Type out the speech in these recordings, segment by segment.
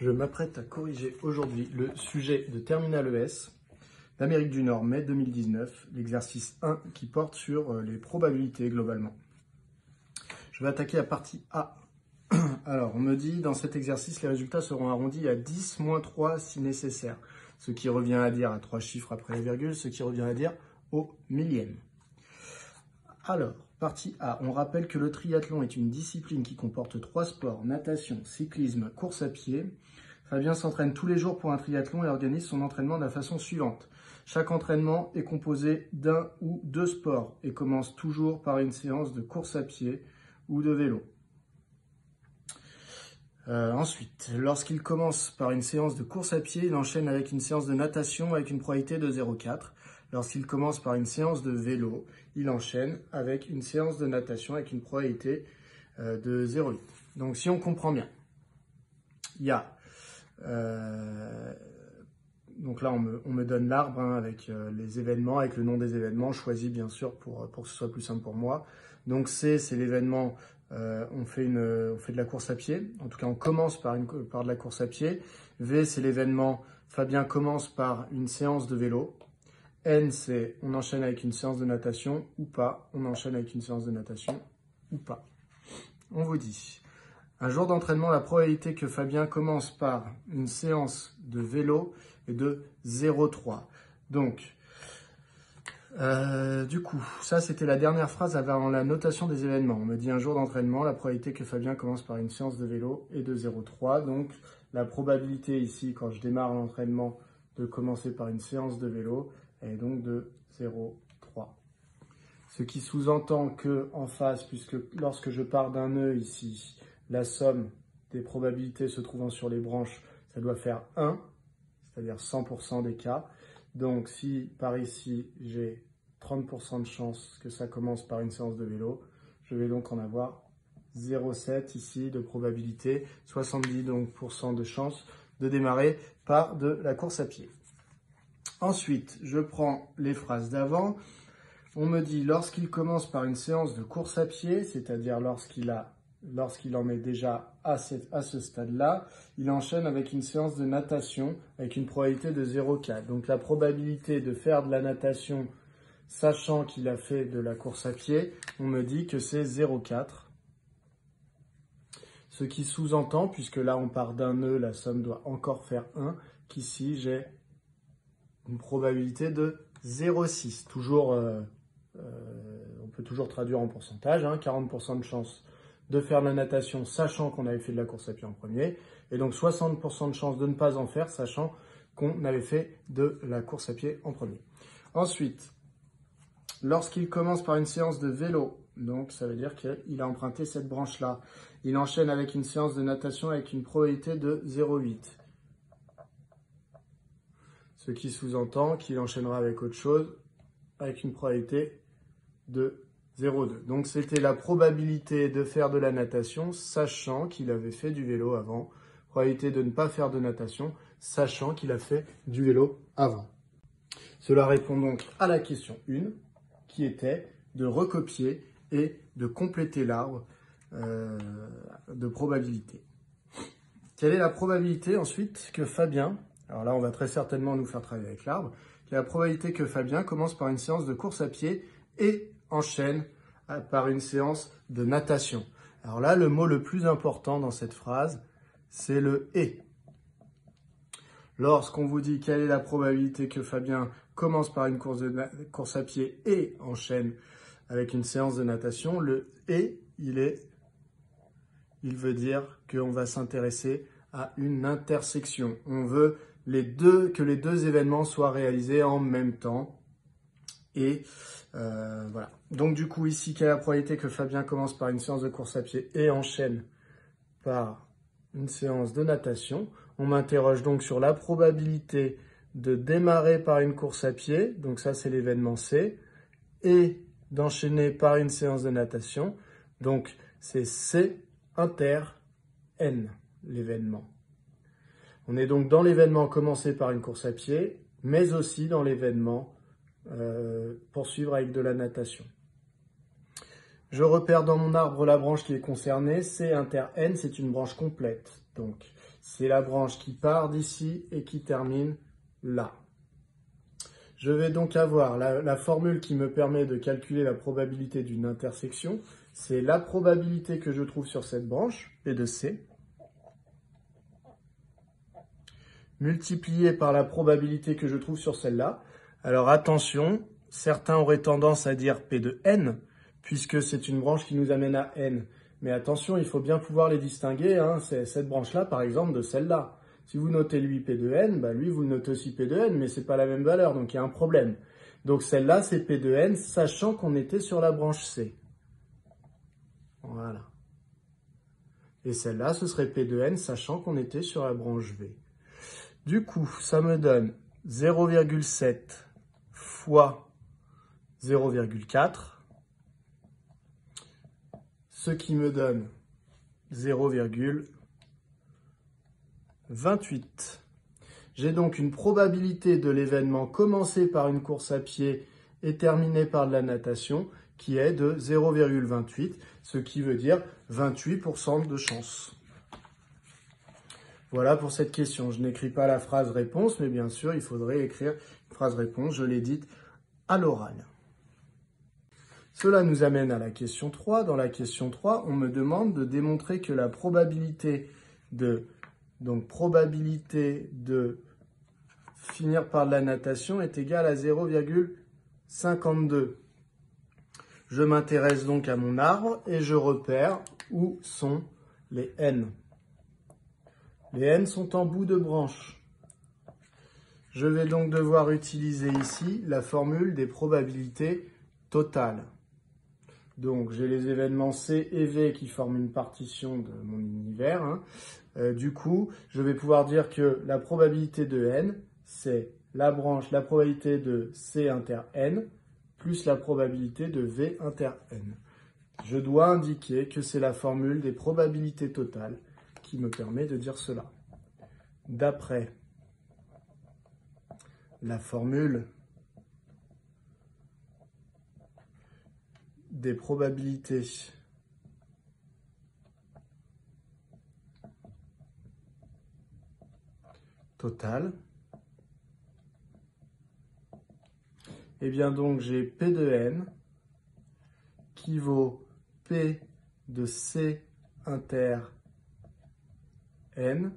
Je m'apprête à corriger aujourd'hui le sujet de Terminal ES d'Amérique du Nord, mai 2019, l'exercice 1 qui porte sur les probabilités globalement. Je vais attaquer la partie A. Alors, on me dit, dans cet exercice, les résultats seront arrondis à 10 moins 3 si nécessaire, ce qui revient à dire à 3 chiffres après la virgule, ce qui revient à dire au millième. Alors, partie A, on rappelle que le triathlon est une discipline qui comporte 3 sports, natation, cyclisme, course à pied. Fabien s'entraîne tous les jours pour un triathlon et organise son entraînement de la façon suivante. Chaque entraînement est composé d'un ou deux sports et commence toujours par une séance de course à pied ou de vélo. Ensuite, lorsqu'il commence par une séance de course à pied, il enchaîne avec une séance de natation avec une probabilité de 0,4. Lorsqu'il commence par une séance de vélo, il enchaîne avec une séance de natation avec une probabilité de 0,8. Donc si on comprend bien, il y a... donc là, on me donne l'arbre avec les événements, avec le nom des événements, choisi bien sûr pour que ce soit plus simple pour moi. Donc C, c'est l'événement, on fait de la course à pied. En tout cas, on commence par de la course à pied. V, c'est l'événement, Fabien commence par une séance de vélo. N, c'est on enchaîne avec une séance de natation ou pas. On enchaîne avec une séance de natation ou pas. On vous dit, un jour d'entraînement, la probabilité que Fabien commence par une séance de vélo est de 0,3. Donc, du coup, ça c'était la dernière phrase avant la notation des événements. On me dit un jour d'entraînement, la probabilité que Fabien commence par une séance de vélo est de 0,3. Donc, la probabilité ici, quand je démarre l'entraînement, de commencer par une séance de vélo est donc de 0,3. Ce qui sous-entend que en face, puisque lorsque je pars d'un nœud ici, la somme des probabilités se trouvant sur les branches, ça doit faire 1, c'est-à-dire 100% des cas. Donc si par ici, j'ai 30% de chance que ça commence par une séance de vélo, je vais donc en avoir 0,7 ici de probabilité, 70% de chance de démarrer par de la course à pied. Ensuite, je prends les phrases d'avant. On me dit, lorsqu'il commence par une séance de course à pied, c'est-à-dire lorsqu'il en est déjà à ce stade-là, il enchaîne avec une séance de natation avec une probabilité de 0,4. Donc la probabilité de faire de la natation, sachant qu'il a fait de la course à pied, on me dit que c'est 0,4. Ce qui sous-entend, puisque là on part d'un nœud, la somme doit encore faire 1, qu'ici j'ai une probabilité de 0,6. Toujours, on peut toujours traduire en pourcentage, 40% de chance de faire de la natation, sachant qu'on avait fait de la course à pied en premier, et donc 60% de chance de ne pas en faire, sachant qu'on avait fait de la course à pied en premier. Ensuite, lorsqu'il commence par une séance de vélo, donc ça veut dire qu'il a emprunté cette branche-là, il enchaîne avec une séance de natation avec une probabilité de 0,8. Ce qui sous-entend qu'il enchaînera avec autre chose, avec une probabilité de 0,2. Donc c'était la probabilité de faire de la natation, sachant qu'il avait fait du vélo avant. Probabilité de ne pas faire de natation, sachant qu'il a fait du vélo avant. Cela répond donc à la question 1, qui était de recopier et de compléter l'arbre de probabilité. Quelle est la probabilité ensuite que Fabien, alors là on va très certainement nous faire travailler avec l'arbre, quelle est la probabilité que Fabien commence par une séance de course à pied et enchaîne par une séance de natation. Alors là, le mot le plus important dans cette phrase, c'est le « et ». Lorsqu'on vous dit quelle est la probabilité que Fabien commence par une course à pied et enchaîne avec une séance de natation, le « et », il veut dire qu'on va s'intéresser à une intersection. On veut que les deux événements soient réalisés en même temps. Et voilà. Donc du coup, ici, quelle est la probabilité que Fabien commence par une séance de course à pied et enchaîne par une séance de natation? On m'interroge donc sur la probabilité de démarrer par une course à pied, donc ça c'est l'événement C, et d'enchaîner par une séance de natation, donc c'est C inter N, l'événement. On est donc dans l'événement commencer par une course à pied, mais aussi dans l'événement poursuivre avec de la natation. Je repère dans mon arbre la branche qui est concernée, C inter N, c'est une branche complète. Donc c'est la branche qui part d'ici et qui termine là. Je vais donc avoir la formule qui me permet de calculer la probabilité d'une intersection. C'est la probabilité que je trouve sur cette branche, P de C, multipliée par la probabilité que je trouve sur celle-là. Alors attention, certains auraient tendance à dire P de N, puisque c'est une branche qui nous amène à N. Mais attention, il faut bien pouvoir les distinguer, hein. C'est cette branche-là, par exemple, de celle-là. Si vous notez lui P de N, bah lui, vous le notez aussi P de N, mais c'est pas la même valeur, donc il y a un problème. Donc celle-là, c'est P de N, sachant qu'on était sur la branche C. Voilà. Et celle-là, ce serait P de N, sachant qu'on était sur la branche V. Du coup, ça me donne 0,7 fois 0,4, ce qui me donne 0,28. J'ai donc une probabilité de l'événement commencé par une course à pied et terminé par de la natation qui est de 0,28, ce qui veut dire 28% de chance. Voilà pour cette question. Je n'écris pas la phrase réponse, mais bien sûr, il faudrait écrire une phrase réponse, je l'ai dite à l'oral. Cela nous amène à la question 3. Dans la question 3, on me demande de démontrer que la probabilité de finir par de la natation est égale à 0,52. Je m'intéresse donc à mon arbre et je repère où sont les N. Les N sont en bout de branche. Je vais donc devoir utiliser ici la formule des probabilités totales. Donc j'ai les événements C et V qui forment une partition de mon univers, hein. Du coup, je vais pouvoir dire que la probabilité de N, c'est la probabilité de C inter N, plus la probabilité de V inter N. Je dois indiquer que c'est la formule des probabilités totales qui me permet de dire cela. D'après la formule des probabilités totales, et bien donc j'ai P de N qui vaut P de C inter N,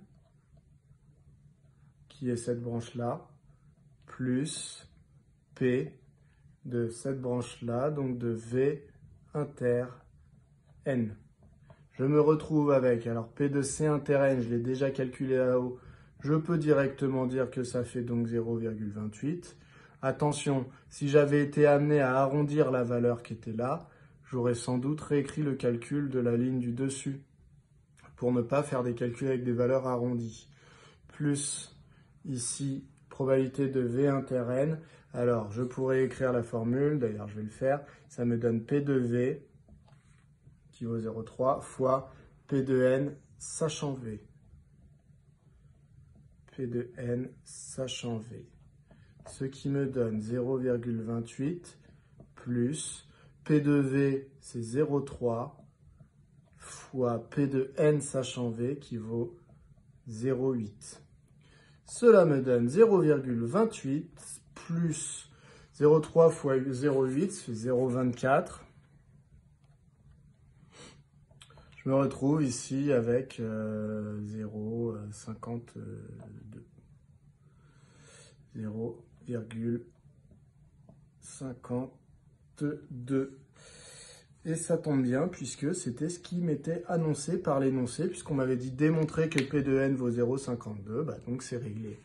qui est cette branche-là, plus P de cette branche-là, donc de V inter N. Je me retrouve avec, alors P de C inter N, je l'ai déjà calculé là-haut, je peux directement dire que ça fait donc 0,28. Attention, si j'avais été amené à arrondir la valeur qui était là, j'aurais sans doute réécrit le calcul de la ligne du dessus pour ne pas faire des calculs avec des valeurs arrondies. Plus ici, probabilité de V inter N. Alors, je pourrais écrire la formule, d'ailleurs je vais le faire, ça me donne P de V qui vaut 0,3 fois P de N sachant V. P de N sachant V. Ce qui me donne 0,28 plus P de V, c'est 0,3 fois P de N sachant V qui vaut 0,8. Cela me donne 0,28 plus 0,3 fois 0,8, ça fait 0,24. Je me retrouve ici avec 0,52. 0,52. Et ça tombe bien puisque c'était ce qui m'était annoncé par l'énoncé, puisqu'on m'avait dit démontrer que P de N vaut 0,52, bah donc c'est réglé.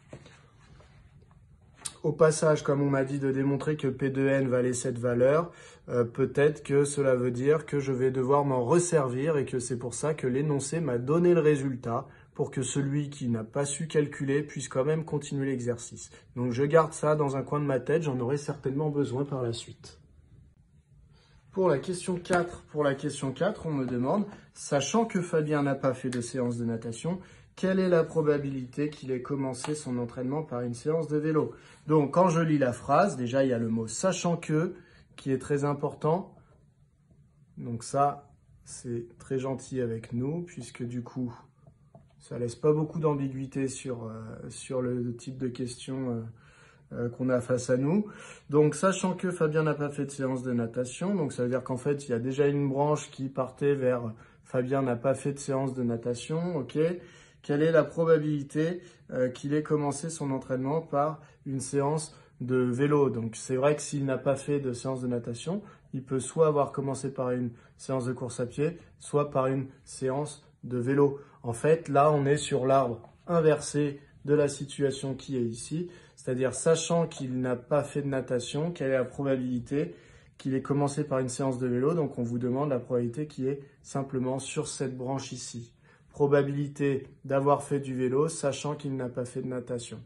Au passage, comme on m'a dit de démontrer que P de N valait cette valeur, peut-être que cela veut dire que je vais devoir m'en resservir et que c'est pour ça que l'énoncé m'a donné le résultat pour que celui qui n'a pas su calculer puisse quand même continuer l'exercice. Donc je garde ça dans un coin de ma tête, j'en aurai certainement besoin par la suite. Pour la question 4, on me demande, sachant que Fabien n'a pas fait de séance de natation, quelle est la probabilité qu'il ait commencé son entraînement par une séance de vélo? Donc, quand je lis la phrase, déjà, il y a le mot « sachant que » qui est très important. Donc ça, c'est très gentil avec nous, puisque du coup, Ça laisse pas beaucoup d'ambiguïté sur le type de question qu'on a face à nous. Donc, sachant que Fabien n'a pas fait de séance de natation, donc ça veut dire qu'en fait, il y a déjà une branche qui partait vers Fabien n'a pas fait de séance de natation, ok. Quelle est la probabilité qu'il ait commencé son entraînement par une séance de vélo? Donc, c'est vrai que s'il n'a pas fait de séance de natation, il peut soit avoir commencé par une séance de course à pied, soit par une séance de vélo. En fait, là, on est sur l'arbre inversé de la situation qui est ici, c'est-à-dire sachant qu'il n'a pas fait de natation, quelle est la probabilité qu'il ait commencé par une séance de vélo? Donc, on vous demande la probabilité qui est simplement sur cette branche ici. Probabilité d'avoir fait du vélo, sachant qu'il n'a pas fait de natation.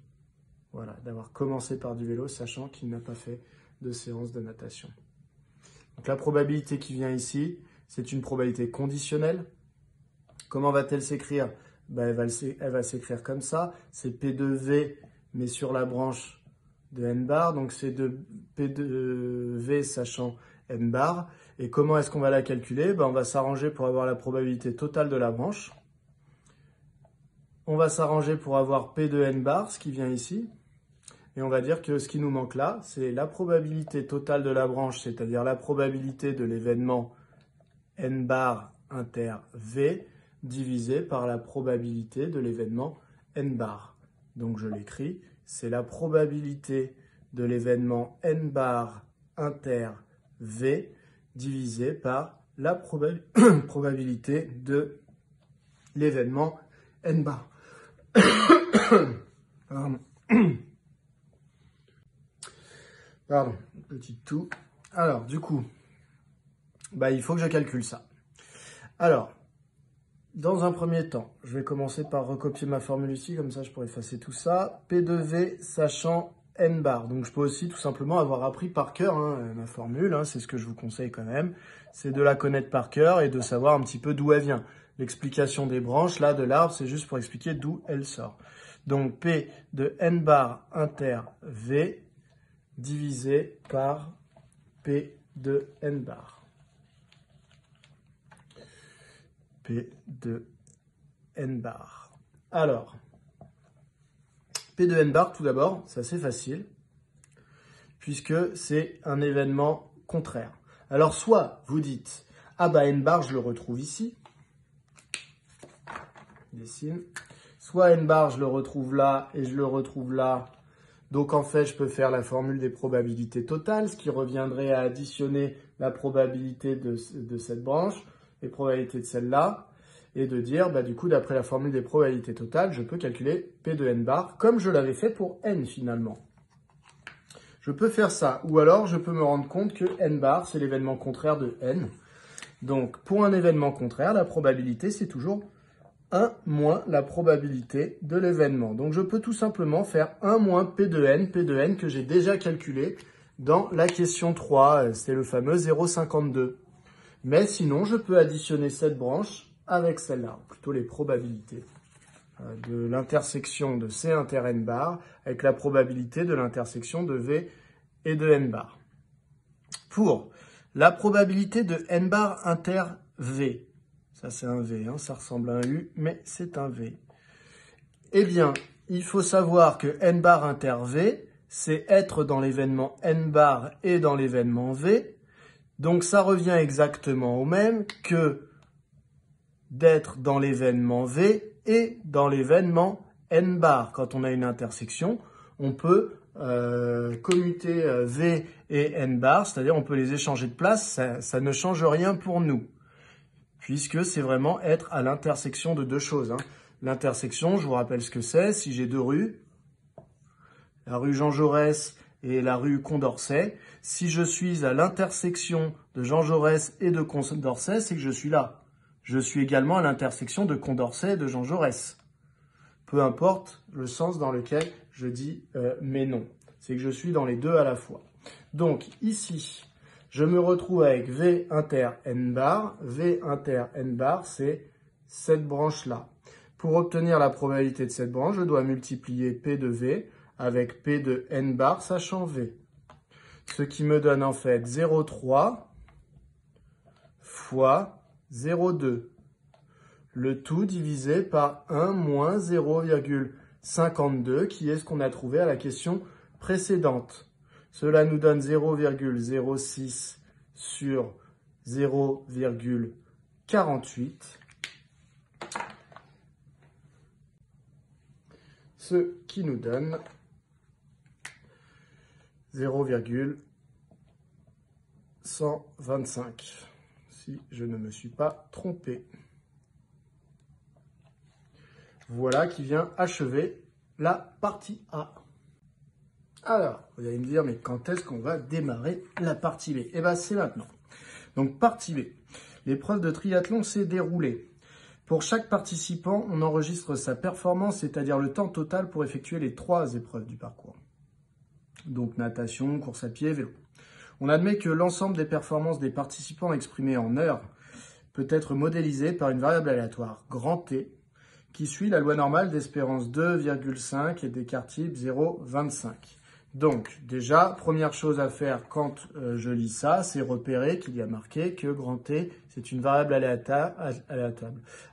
Voilà, d'avoir commencé par du vélo, sachant qu'il n'a pas fait de séance de natation. Donc, la probabilité qui vient ici, c'est une probabilité conditionnelle. Comment va-t-elle s'écrire? Elle va s'écrire comme ça. C'est P de V, mais sur la branche de N bar. Donc, c'est de P de V sachant N bar. Et comment est-ce qu'on va la calculer? On va s'arranger pour avoir la probabilité totale de la branche. On va s'arranger pour avoir P de N bar, ce qui vient ici. Et on va dire que ce qui nous manque là, c'est la probabilité totale de la branche, c'est-à-dire la probabilité de l'événement N bar inter V, divisé par la probabilité de l'événement N bar. Donc je l'écris, c'est la probabilité de l'événement N bar inter V divisé par la probabilité de l'événement N bar. Pardon, petit tout. Alors, du coup, il faut que je calcule ça. Alors, dans un premier temps, je vais commencer par recopier ma formule ici, comme ça je pourrais effacer tout ça. P de V sachant N bar. Donc je peux aussi tout simplement avoir appris par cœur ma formule, c'est ce que je vous conseille quand même. C'est de la connaître par cœur et de savoir un petit peu d'où elle vient. L'explication des branches, là, de l'arbre, c'est juste pour expliquer d'où elle sort. Donc P de N bar inter V divisé par P de N bar. P de N bar. Alors, P de N bar, tout d'abord, c'est assez facile, puisque c'est un événement contraire. Alors, soit vous dites, N bar, je le retrouve ici, dessine, soit N bar, je le retrouve là, et je le retrouve là. Donc, en fait, je peux faire la formule des probabilités totales, ce qui reviendrait à additionner la probabilité de cette branche, les probabilités de celle-là, et de dire, du coup, d'après la formule des probabilités totales, je peux calculer P de N bar, comme je l'avais fait pour N, finalement. Je peux faire ça, ou alors je peux me rendre compte que N bar, c'est l'événement contraire de N. Donc, pour un événement contraire, la probabilité, c'est toujours 1 moins la probabilité de l'événement. Donc, je peux tout simplement faire 1 moins P de N que j'ai déjà calculé dans la question 3, c'est le fameux 0,52. Mais sinon, je peux additionner cette branche avec celle-là, plutôt les probabilités de l'intersection de C inter N bar avec la probabilité de l'intersection de V et de N bar. Pour la probabilité de N bar inter V, ça c'est un V, ça ressemble à un U, mais c'est un V. Eh bien, il faut savoir que N bar inter V, c'est être dans l'événement N bar et dans l'événement V. Donc ça revient exactement au même que d'être dans l'événement V et dans l'événement N bar. Quand on a une intersection, on peut commuter V et N bar, c'est-à-dire on peut les échanger de place, ça ne change rien pour nous, puisque c'est vraiment être à l'intersection de deux choses. L'intersection, je vous rappelle ce que c'est, si j'ai deux rues, la rue Jean Jaurès et la rue Condorcet, si je suis à l'intersection de Jean Jaurès et de Condorcet, c'est que je suis là. Je suis également à l'intersection de Condorcet et de Jean Jaurès. Peu importe le sens dans lequel je dis mes noms. C'est que je suis dans les deux à la fois. Donc ici, je me retrouve avec V inter N bar. V inter N bar, c'est cette branche-là. Pour obtenir la probabilité de cette branche, je dois multiplier P de V avec P de N bar, sachant V. Ce qui me donne en fait 0,3 fois 0,2. le tout divisé par 1 moins 0,52, qui est ce qu'on a trouvé à la question précédente. Cela nous donne 0,06 sur 0,48, ce qui nous donne 0,125, si je ne me suis pas trompé. Voilà qui vient achever la partie A. Alors, vous allez me dire, mais quand est-ce qu'on va démarrer la partie B? Eh bien, c'est maintenant. Donc, partie B. L'épreuve de triathlon s'est déroulée. Pour chaque participant, on enregistre sa performance, c'est-à-dire le temps total pour effectuer les 3 épreuves du parcours. Donc, natation, course à pied, vélo. On admet que l'ensemble des performances des participants exprimées en heures peut être modélisé par une variable aléatoire, grand T, qui suit la loi normale d'espérance 2,5 et d'écart type 0,25. Donc, déjà, première chose à faire quand je lis ça, c'est repérer qu'il y a marqué que grand T, c'est une variable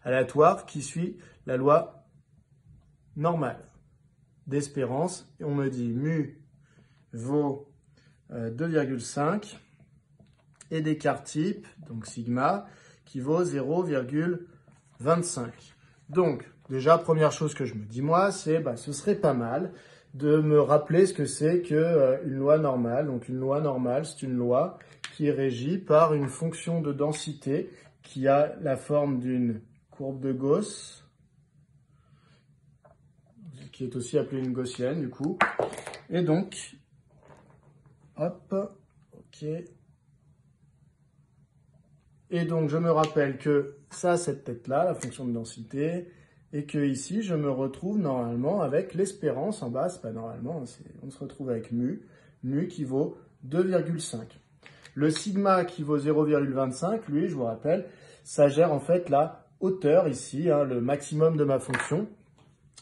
aléatoire qui suit la loi normale d'espérance. Et on me dit mu vaut 2,5 et d'écart type, donc sigma, qui vaut 0,25. Donc, déjà, première chose que je me dis moi, c'est ce serait pas mal de me rappeler ce que c'est qu'une loi normale. Donc, une loi normale, c'est une loi qui est régie par une fonction de densité qui a la forme d'une courbe de Gauss, qui est aussi appelée une gaussienne, du coup. Et donc, hop, ok. Et donc, je me rappelle que ça, cette tête-là, la fonction de densité, et que ici, je me retrouve normalement avec l'espérance en bas, c'est pas normalement, on se retrouve avec mu qui vaut 2,5. Le sigma qui vaut 0,25, lui, je vous rappelle, ça gère en fait la hauteur ici, le maximum de ma fonction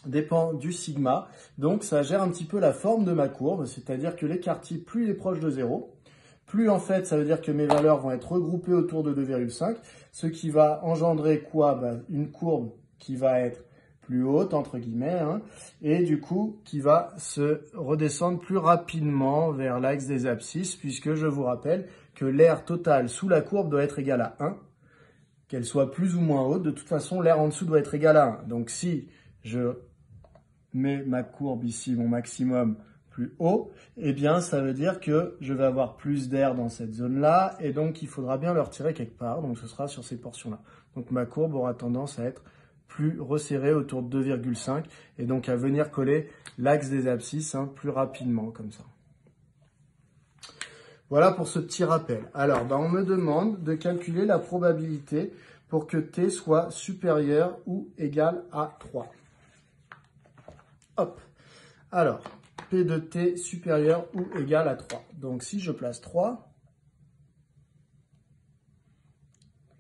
dépend du sigma, donc ça gère un petit peu la forme de ma courbe, c'est-à-dire que l'écart type, plus il est proche de 0, plus en fait, ça veut dire que mes valeurs vont être regroupées autour de 2,5, ce qui va engendrer quoi? Une courbe qui va être plus haute, entre guillemets, et du coup, qui va se redescendre plus rapidement vers l'axe des abscisses, puisque je vous rappelle que l'aire totale sous la courbe doit être égale à 1, qu'elle soit plus ou moins haute. De toute façon, l'aire en dessous doit être égale à 1. Donc, si je mets ma courbe ici, mon maximum, plus haut, eh bien, ça veut dire que je vais avoir plus d'air dans cette zone-là, et donc il faudra bien le retirer quelque part, donc ce sera sur ces portions-là. Donc ma courbe aura tendance à être plus resserrée autour de 2,5, et donc à venir coller l'axe des abscisses plus rapidement, comme ça. Voilà pour ce petit rappel. Alors, on me demande de calculer la probabilité pour que t soit supérieur ou égal à 3. Hop. Alors, P de t supérieur ou égal à 3. Donc, si je place 3,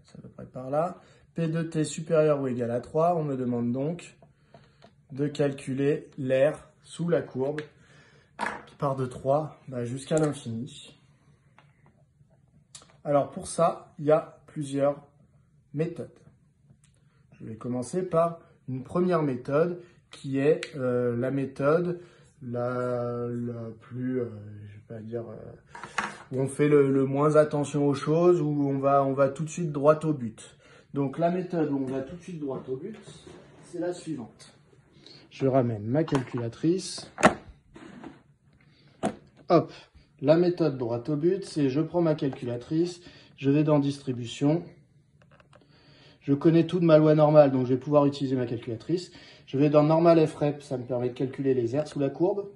c'est à peu près par là, P de t supérieur ou égal à 3, on me demande donc de calculer l'aire sous la courbe qui part de 3 jusqu'à l'infini. Alors, pour ça, il y a plusieurs méthodes. Je vais commencer par une première méthode qui est la méthode la plus, je vais pas dire, où on fait le moins attention aux choses, où on va tout de suite droit au but. Donc la méthode où on va tout de suite droit au but, c'est la suivante. Je ramène ma calculatrice. Hop, la méthode droit au but, c'est je prends ma calculatrice, je vais dans distribution. Je connais tout de ma loi normale, donc je vais pouvoir utiliser ma calculatrice. Je vais dans normal frep, ça me permet de calculer les aires sous la courbe.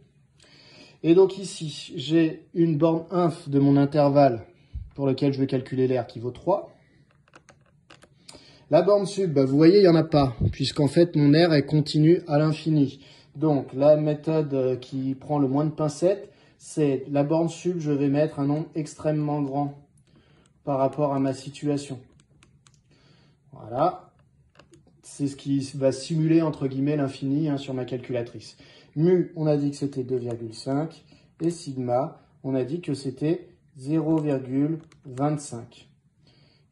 Et donc ici, j'ai une borne inf de mon intervalle pour lequel je vais calculer l'aire qui vaut 3. La borne sub, vous voyez, il n'y en a pas, puisqu'en fait, mon aire est continue à l'infini. Donc, la méthode qui prend le moins de pincettes, c'est la borne sub, je vais mettre un nombre extrêmement grand par rapport à ma situation. Voilà, c'est ce qui va simuler entre guillemets l'infini sur ma calculatrice. Mu, on a dit que c'était 2,5 et sigma, on a dit que c'était 0,25.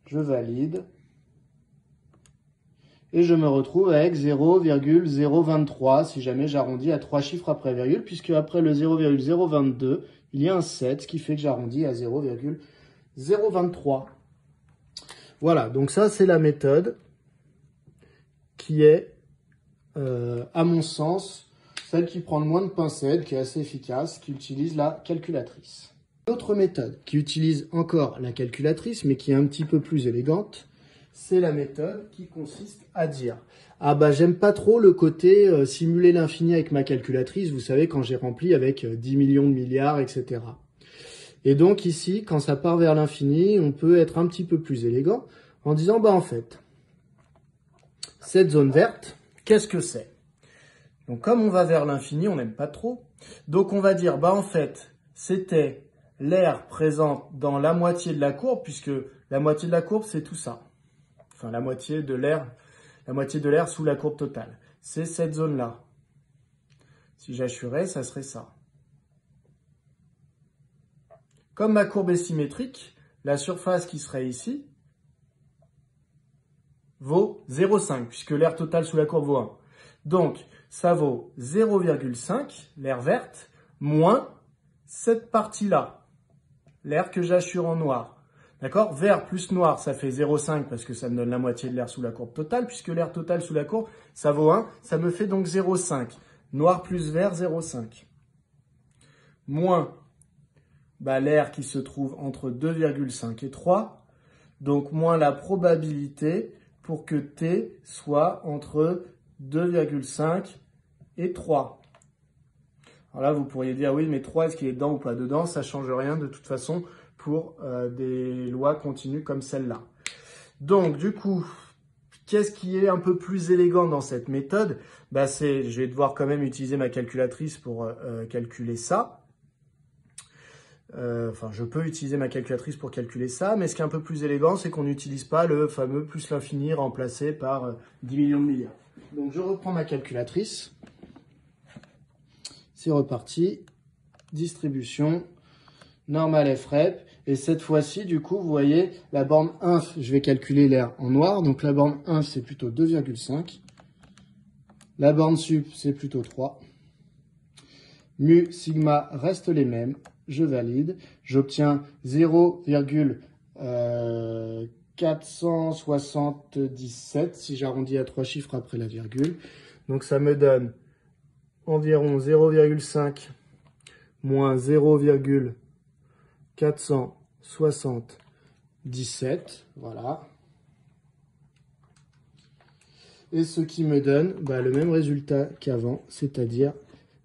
Je valide. Et je me retrouve avec 0,023 si jamais j'arrondis à 3 chiffres après virgule, puisque après le 0,022, il y a un 7, ce qui fait que j'arrondis à 0,023. Voilà, donc ça c'est la méthode qui est, à mon sens, celle qui prend le moins de pincettes, qui est assez efficace, qui utilise la calculatrice. L'autre méthode qui utilise encore la calculatrice, mais qui est un petit peu plus élégante, c'est la méthode qui consiste à dire « Ah bah j'aime pas trop le côté simuler l'infini avec ma calculatrice, vous savez quand j'ai rempli avec 10 millions de milliards, etc. » Et donc ici, quand ça part vers l'infini, on peut être un petit peu plus élégant en disant « Bah en fait, cette zone verte, qu'est-ce que c'est ?» Donc comme on va vers l'infini, on n'aime pas trop. Donc on va dire « Bah en fait, c'était l'air présent dans la moitié de la courbe, puisque la moitié de la courbe, c'est tout ça. » Enfin, la moitié de l'air sous la courbe totale. C'est cette zone-là. Si j'assurais, ça serait ça. Comme ma courbe est symétrique, la surface qui serait ici vaut 0,5, puisque l'air total sous la courbe vaut 1. Donc, ça vaut 0,5, l'air verte, moins cette partie-là, l'air que j'assure en noir. D'accord? Vert plus noir, ça fait 0,5 parce que ça me donne la moitié de l'air sous la courbe totale, puisque l'air total sous la courbe, ça vaut 1, ça me fait donc 0,5. Noir plus vert, 0,5. Moins l'air qui se trouve entre 2,5 et 3, donc moins la probabilité pour que T soit entre 2,5 et 3. Alors là, vous pourriez dire, oui, mais 3, est-ce qu'il est dedans ou pas dedans? Ça ne change rien de toute façon pour des lois continues comme celle-là. Donc, du coup, qu'est-ce qui est un peu plus élégant dans cette méthode? Je vais devoir quand même utiliser ma calculatrice pour calculer ça. Je peux utiliser ma calculatrice pour calculer ça, mais ce qui est un peu plus élégant, c'est qu'on n'utilise pas le fameux plus l'infini remplacé par 10 millions de milliards. Donc, je reprends ma calculatrice. C'est reparti. Distribution. Normal FREP. Et cette fois-ci, du coup, vous voyez, la borne inf, je vais calculer l'air en noir. Donc, la borne inf, c'est plutôt 2,5. La borne sup, c'est plutôt 3. Mu, sigma restent les mêmes. Je valide. J'obtiens 0,477 si j'arrondis à 3 chiffres après la virgule. Donc, ça me donne environ 0,5 moins 0,477. Voilà. Et ce qui me donne le même résultat qu'avant, c'est-à-dire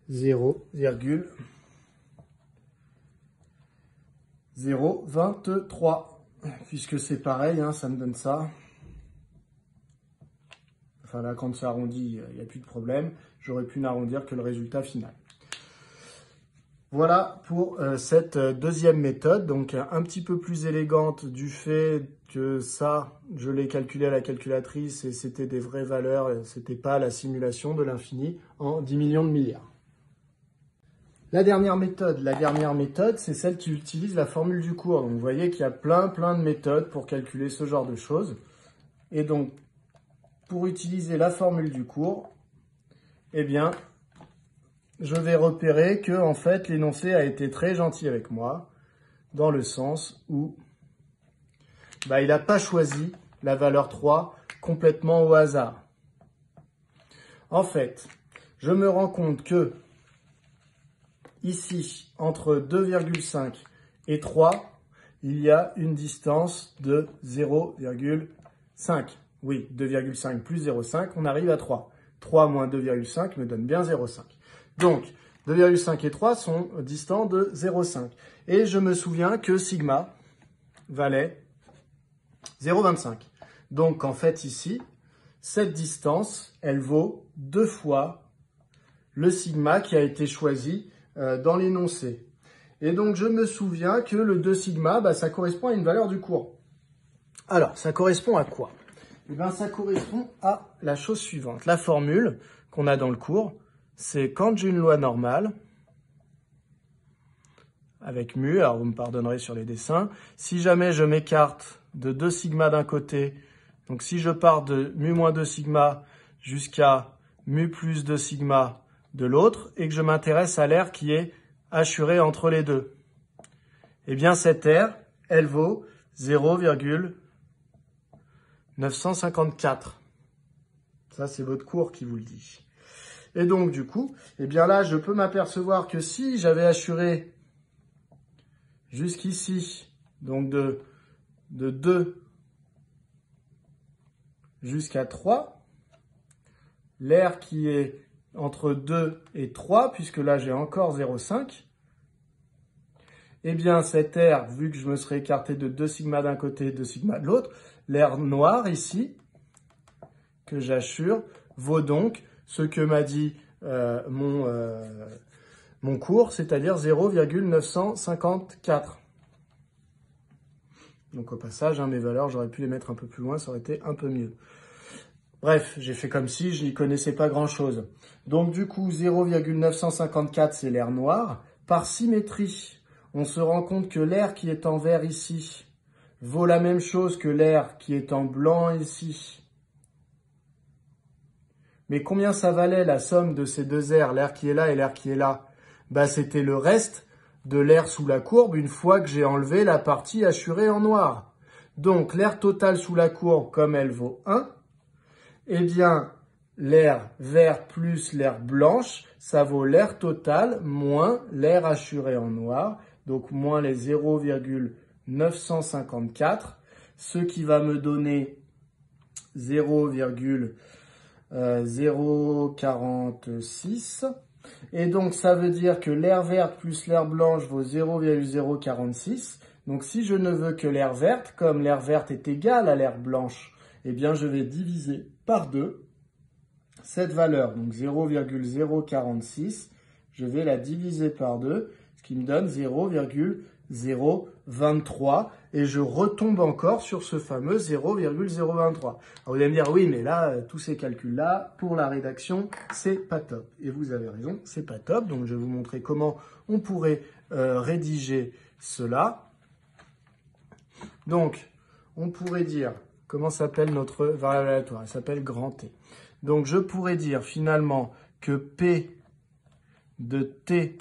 0,023. Puisque c'est pareil, hein, ça me donne ça. Enfin là, quand c'est arrondi, il n'y a plus de problème. J'aurais pu n'arrondir que le résultat final. Voilà pour cette deuxième méthode, donc un petit peu plus élégante du fait que ça, je l'ai calculé à la calculatrice et c'était des vraies valeurs, c'était pas la simulation de l'infini en 10 millions de milliards. La dernière méthode, c'est celle qui utilise la formule du cours. Donc vous voyez qu'il y a plein de méthodes pour calculer ce genre de choses. Et donc, pour utiliser la formule du cours, eh bien, je vais repérer que en fait l'énoncé a été très gentil avec moi, dans le sens où il n'a pas choisi la valeur 3 complètement au hasard. En fait, je me rends compte que ici, entre 2,5 et 3, il y a une distance de 0,5. Oui, 2,5 plus 0,5, on arrive à 3. 3 moins 2,5 me donne bien 0,5. Donc, 2,5 et 3 sont distants de 0,5. Et je me souviens que sigma valait 0,25. Donc, en fait, ici, cette distance, elle vaut 2 fois le sigma qui a été choisi dans l'énoncé. Et donc, je me souviens que le 2 sigma, ça correspond à une valeur du cours. Alors, ça correspond à quoi? Eh bien, ça correspond à la chose suivante. La formule qu'on a dans le cours, c'est quand j'ai une loi normale, avec mu, alors vous me pardonnerez sur les dessins, si jamais je m'écarte de 2 sigma d'un côté, Donc si je pars de mu moins 2 sigma jusqu'à mu plus 2 sigma de l'autre et que je m'intéresse à l'aire qui est hachurée entre les deux, eh bien cette aire, elle vaut 0,954. Ça, c'est votre cours qui vous le dit. Et donc, du coup, eh bien là, je peux m'apercevoir que si j'avais hachuré jusqu'ici, donc de 2 jusqu'à 3, l'aire qui est entre 2 et 3, puisque là, j'ai encore 0,5, eh bien, cette aire, vu que je me serais écarté de 2 sigma d'un côté et 2 sigma de l'autre, l'aire noire ici, que j'assure, vaut donc ce que m'a dit mon cours, c'est-à-dire 0,954. Donc au passage, mes valeurs, j'aurais pu les mettre un peu plus loin, ça aurait été un peu mieux. Bref, j'ai fait comme si je n'y connaissais pas grand-chose. Donc du coup, 0,954, c'est l'aire noire. Par symétrie, on se rend compte que l'aire qui est en vert ici vaut la même chose que l'aire qui est en blanc ici. Mais combien ça valait la somme de ces deux aires, l'aire qui est là et l'aire qui est là? Bah, c'était le reste de l'aire sous la courbe une fois que j'ai enlevé la partie hachurée en noir. Donc l'aire totale sous la courbe, comme elle vaut 1, eh bien l'aire verte plus l'aire blanche, ça vaut l'aire totale moins l'aire hachurée en noir, donc moins les 0,954, ce qui va me donner 0,046. Et donc, ça veut dire que l'aire verte plus l'aire blanche vaut 0,046. Donc, si je ne veux que l'aire verte, comme l'aire verte est égale à l'aire blanche, eh bien, je vais diviser par 2 cette valeur. Donc, 0,046, je vais la diviser par 2, ce qui me donne 0,023. Et je retombe encore sur ce fameux 0,023. Alors vous allez me dire, oui, mais là, tous ces calculs-là, pour la rédaction, c'est pas top. Et vous avez raison, c'est pas top. Donc je vais vous montrer comment on pourrait rédiger cela. Donc, on pourrait dire, comment s'appelle notre variable aléatoire? Elle s'appelle grand T. Donc je pourrais dire finalement que P de T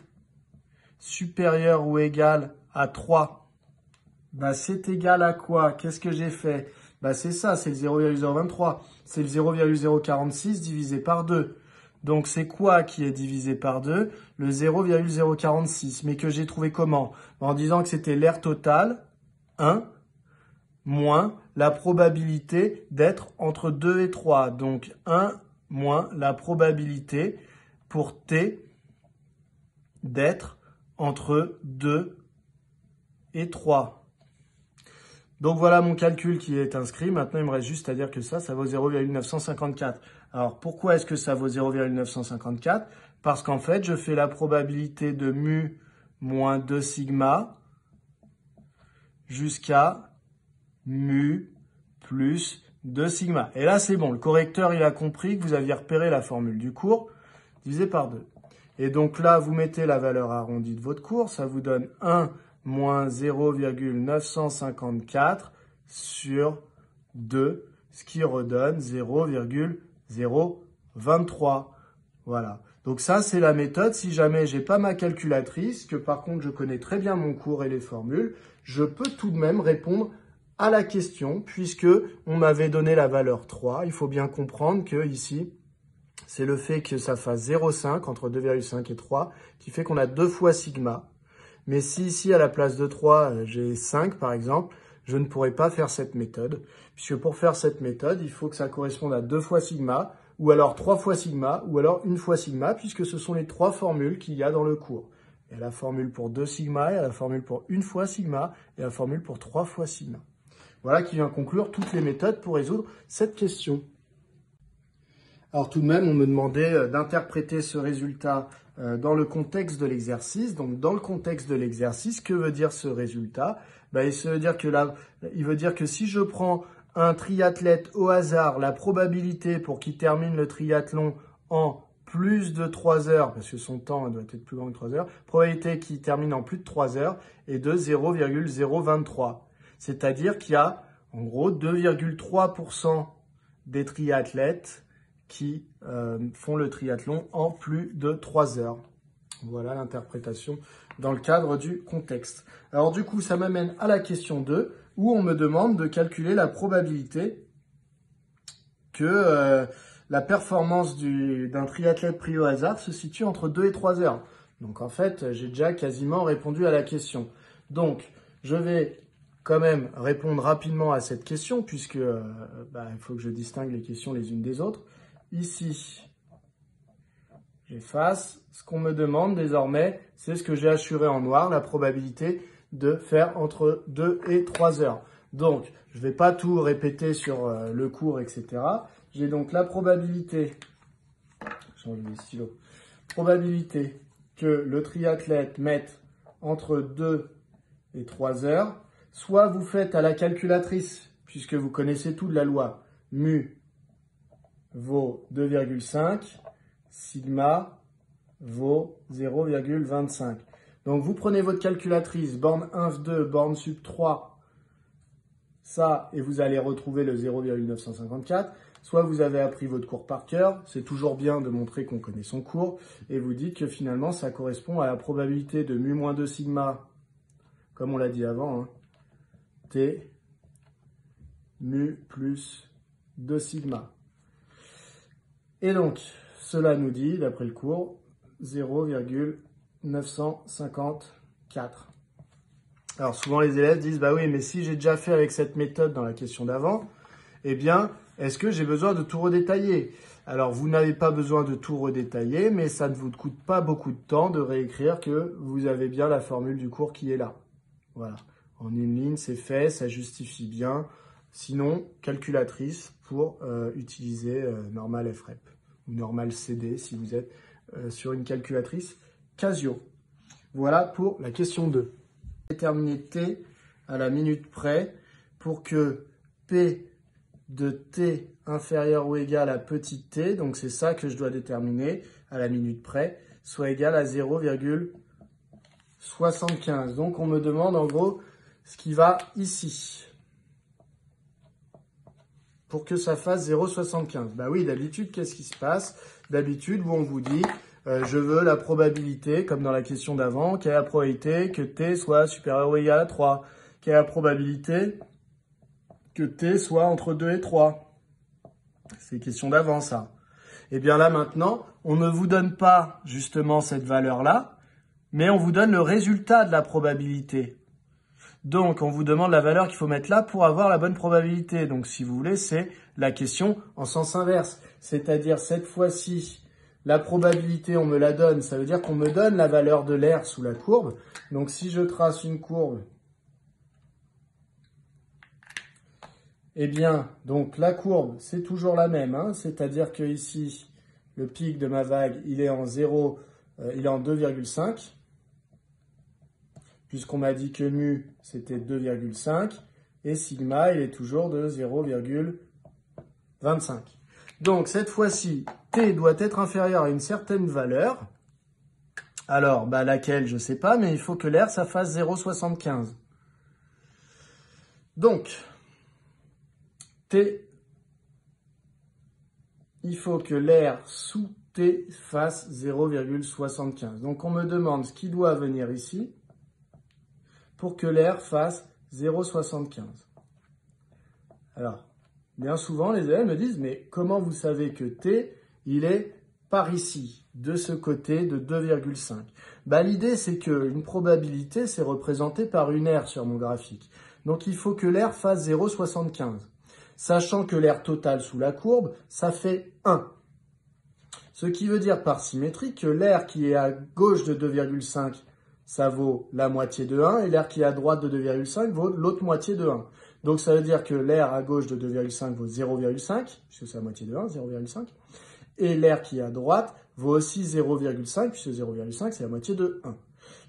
supérieur ou égal à 3, bah, c'est égal à quoi? Qu'est-ce que j'ai fait? Bah, c'est ça, c'est le 0,023. C'est le 0,046 divisé par 2. Donc, c'est quoi qui est divisé par 2? Le 0,046. Mais que j'ai trouvé comment? En disant que c'était l'aire totale, 1, moins la probabilité d'être entre 2 et 3. Donc, 1 moins la probabilité pour T d'être entre 2 et 3. Donc voilà mon calcul qui est inscrit. Maintenant, il me reste juste à dire que ça vaut 0,954. Alors, pourquoi est-ce que ça vaut 0,954? Parce qu'en fait, je fais la probabilité de mu moins 2 sigma jusqu'à mu plus 2 sigma. Et là, c'est bon. Le correcteur, il a compris que vous aviez repéré la formule du cours divisé par 2. Et donc là, vous mettez la valeur arrondie de votre cours. Ça vous donne 1 moins 0,954 sur 2, ce qui redonne 0,023. Voilà. Donc ça, c'est la méthode. Si jamais j'ai pas ma calculatrice, que par contre je connais très bien mon cours et les formules, je peux tout de même répondre à la question, puisque on m'avait donné la valeur 3. Il faut bien comprendre que ici, c'est le fait que ça fasse 0,5 entre 2,5 et 3, qui fait qu'on a 2 fois sigma. Mais si ici, à la place de 3, j'ai 5 par exemple, je ne pourrais pas faire cette méthode. Puisque pour faire cette méthode, il faut que ça corresponde à 2 fois sigma, ou alors 3 fois sigma, ou alors 1 fois sigma, puisque ce sont les 3 formules qu'il y a dans le cours. Il y a la formule pour 2 sigma, il y a la formule pour 1 fois sigma, et la formule pour 3 fois sigma. Voilà qui vient conclure toutes les méthodes pour résoudre cette question. Alors tout de même, on me demandait d'interpréter ce résultat dans le contexte de l'exercice. Donc dans le contexte de l'exercice, que veut dire ce résultat? Ben, il veut dire que si je prends un triathlète au hasard, la probabilité pour qu'il termine le triathlon en plus de 3 heures, parce que son temps doit être plus grand que 3 heures, probabilité qu'il termine en plus de 3 heures est de 0,023. C'est-à-dire qu'il y a En gros, 2,3% des triathlètes qui font le triathlon en plus de 3 heures. Voilà l'interprétation dans le cadre du contexte. Alors du coup, ça m'amène à la question 2, où on me demande de calculer la probabilité que la performance d'un triathlète pris au hasard se situe entre 2 et 3 heures. Donc en fait, j'ai déjà quasiment répondu à la question. Donc, je vais quand même répondre rapidement à cette question, puisque il faut que je distingue les questions les unes des autres. Ici, j'efface. Ce qu'on me demande désormais, c'est ce que j'ai assuré en noir, la probabilité de faire entre 2 et 3 heures. Donc, je ne vais pas tout répéter sur le cours, etc. J'ai donc la probabilité, change les stylos, probabilité que le triathlète mette entre 2 et 3 heures. Soit vous faites à la calculatrice, puisque vous connaissez tout de la loi, mu vaut 2,5, sigma vaut 0,25. Donc vous prenez votre calculatrice, borne inf 2, borne sub 3, ça, et vous allez retrouver le 0,954. Soit vous avez appris votre cours par cœur, c'est toujours bien de montrer qu'on connaît son cours, et vous dites que finalement ça correspond à la probabilité de mu moins 2 sigma, comme on l'a dit avant, hein, T mu plus 2 sigma. Et donc, cela nous dit, d'après le cours, 0,954. Alors souvent les élèves disent, bah oui, mais si j'ai déjà fait avec cette méthode dans la question d'avant, eh bien, est-ce que j'ai besoin de tout redétailler? Alors, vous n'avez pas besoin de tout redétailler, mais ça ne vous coûte pas beaucoup de temps de réécrire que vous avez bien la formule du cours qui est là. Voilà. En une ligne, c'est fait, ça justifie bien. Sinon, calculatrice pour utiliser normal FREP ou normal CD si vous êtes sur une calculatrice Casio. Voilà pour la question 2. Déterminer T à la minute près pour que P de T inférieur ou égal à petit t, donc c'est ça que je dois déterminer à la minute près, soit égal à 0,75. Donc on me demande en gros ce qui va ici pour que ça fasse 0,75. Bah oui, d'habitude, qu'est-ce qui se passe? D'habitude, où on vous dit, je veux la probabilité, comme dans la question d'avant, quelle est la probabilité que t soit supérieur ou égal à 3? Quelle est la probabilité que t soit entre 2 et 3? C'est question d'avant, ça. Et bien là, maintenant, on ne vous donne pas justement cette valeur-là, mais on vous donne le résultat de la probabilité. Donc, on vous demande la valeur qu'il faut mettre là pour avoir la bonne probabilité. Donc, si vous voulez, c'est la question en sens inverse. C'est-à-dire, cette fois-ci, la probabilité, on me la donne. Ça veut dire qu'on me donne la valeur de l'air sous la courbe. Donc, si je trace une courbe, eh bien, donc la courbe, c'est toujours la même. Hein, c'est-à-dire que ici, le pic de ma vague, il est en 2,5. Puisqu'on m'a dit que mu, c'était 2,5. Et sigma, il est toujours de 0,25. Donc, cette fois-ci, t doit être inférieur à une certaine valeur. Alors, laquelle, je ne sais pas, mais il faut que l'air, ça fasse 0,75. Donc, T, il faut que l'air sous T fasse 0,75. Donc, on me demande ce qui doit venir ici pour que l'air fasse 0,75. Alors, bien souvent, les élèves me disent, mais comment vous savez que T, il est par ici, de ce côté de 2,5? L'idée, c'est qu'une probabilité, c'est représenté par une aire sur mon graphique. Donc, il faut que l'air fasse 0,75. Sachant que l'air total sous la courbe, ça fait 1. Ce qui veut dire par symétrie que l'air qui est à gauche de 2,5, ça vaut la moitié de 1, et l'air qui est à droite de 2,5 vaut l'autre moitié de 1. Donc ça veut dire que l'air à gauche de 2,5 vaut 0,5, puisque c'est la moitié de 1, 0,5. Et l'air qui est à droite vaut aussi 0,5, puisque 0,5 c'est la moitié de 1.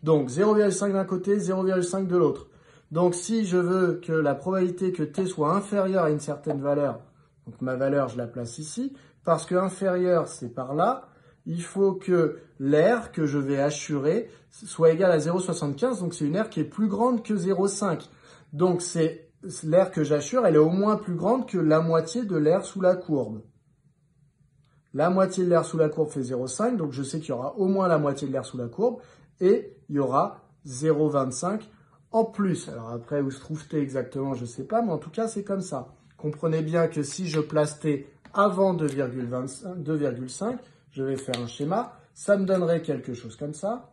Donc 0,5 d'un côté, 0,5 de l'autre. Donc, si je veux que la probabilité que t soit inférieure à une certaine valeur, donc ma valeur, je la place ici, parce que inférieure, c'est par là, il faut que l'air que je vais assurer soit égal à 0,75, donc c'est une aire qui est plus grande que 0,5. Donc, c'est l'aire que j'assure, elle est au moins plus grande que la moitié de l'aire sous la courbe. La moitié de l'aire sous la courbe fait 0,5, donc je sais qu'il y aura au moins la moitié de l'aire sous la courbe, et il y aura 0,25 en plus. Alors après, où se trouve t exactement, je ne sais pas, mais en tout cas, c'est comme ça. Comprenez bien que si je place t avant 2,5, je vais faire un schéma, ça me donnerait quelque chose comme ça.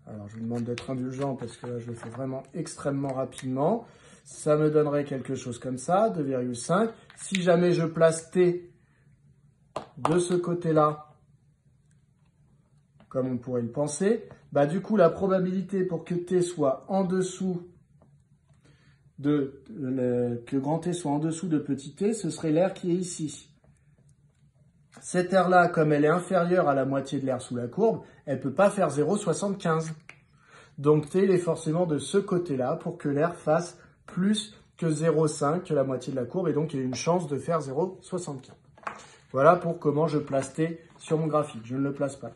Alors, je vous demande d'être indulgent parce que là, je le fais vraiment extrêmement rapidement. Ça me donnerait quelque chose comme ça, 2,5. Si jamais je place t de ce côté-là, comme on pourrait le penser, bah du coup, la probabilité pour que t soit en dessous que grand T soit en dessous de petit t, ce serait l'aire qui est ici. Cette aire-là, comme elle est inférieure à la moitié de l'aire sous la courbe, elle ne peut pas faire 0,75. Donc T, il est forcément de ce côté-là pour que l'aire fasse plus que 0,5, que la moitié de la courbe, et donc il y a une chance de faire 0,75. Voilà pour comment je place T sur mon graphique. Je ne le place pas.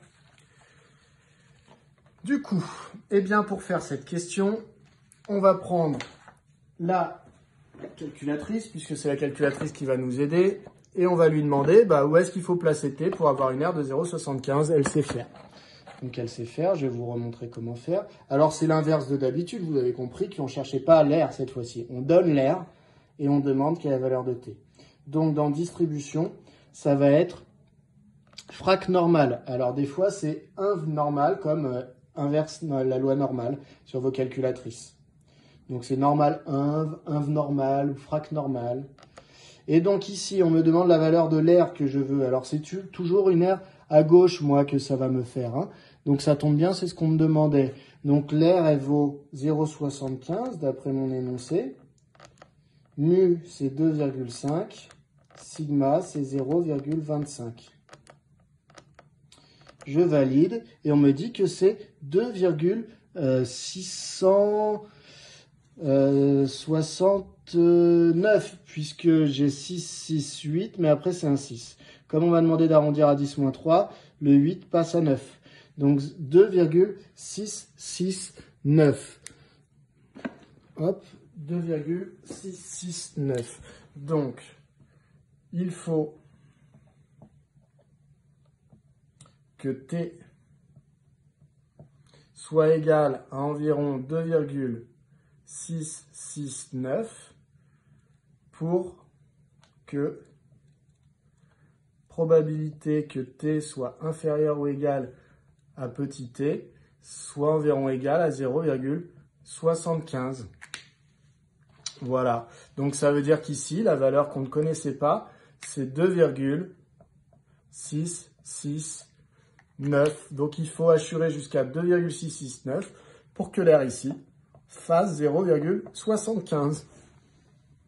Du coup, eh bien pour faire cette question, on va prendre la calculatrice, puisque c'est la calculatrice qui va nous aider, et on va lui demander où est-ce qu'il faut placer T pour avoir une aire de 0,75. Elle sait faire. Donc elle sait faire, je vais vous remontrer comment faire. Alors c'est l'inverse de d'habitude, vous avez compris qu'on ne cherchait pas l'aire cette fois-ci. On donne l'aire et on demande quelle est la valeur de T. Donc dans distribution, ça va être frac normal. Alors des fois c'est inv normal comme inverse la loi normale sur vos calculatrices. Donc c'est normal inv normal ou frac normal. Et donc ici on me demande la valeur de l'aire que je veux. Alors c'est toujours une aire à gauche moi que ça va me faire. Hein. Donc ça tombe bien, c'est ce qu'on me demandait. Donc l'aire elle vaut 0,75 d'après mon énoncé. Mu c'est 2,5. Sigma c'est 0,25. Je valide et on me dit que c'est 2,669 puisque j'ai 6, 6, 8, mais après c'est un 6. Comme on m'a demandé d'arrondir à 10-3, le 8 passe à 9. Donc 2,669. Hop, 2,669. Donc, il faut que T soit égal à environ 2,669 pour que probabilité que T soit inférieur ou égal à petit t soit environ égal à 0,75. Voilà. Donc ça veut dire qu'ici, la valeur qu'on ne connaissait pas, c'est 2,669. Donc il faut assurer jusqu'à 2,669 pour que l'aire ici fasse 0,75.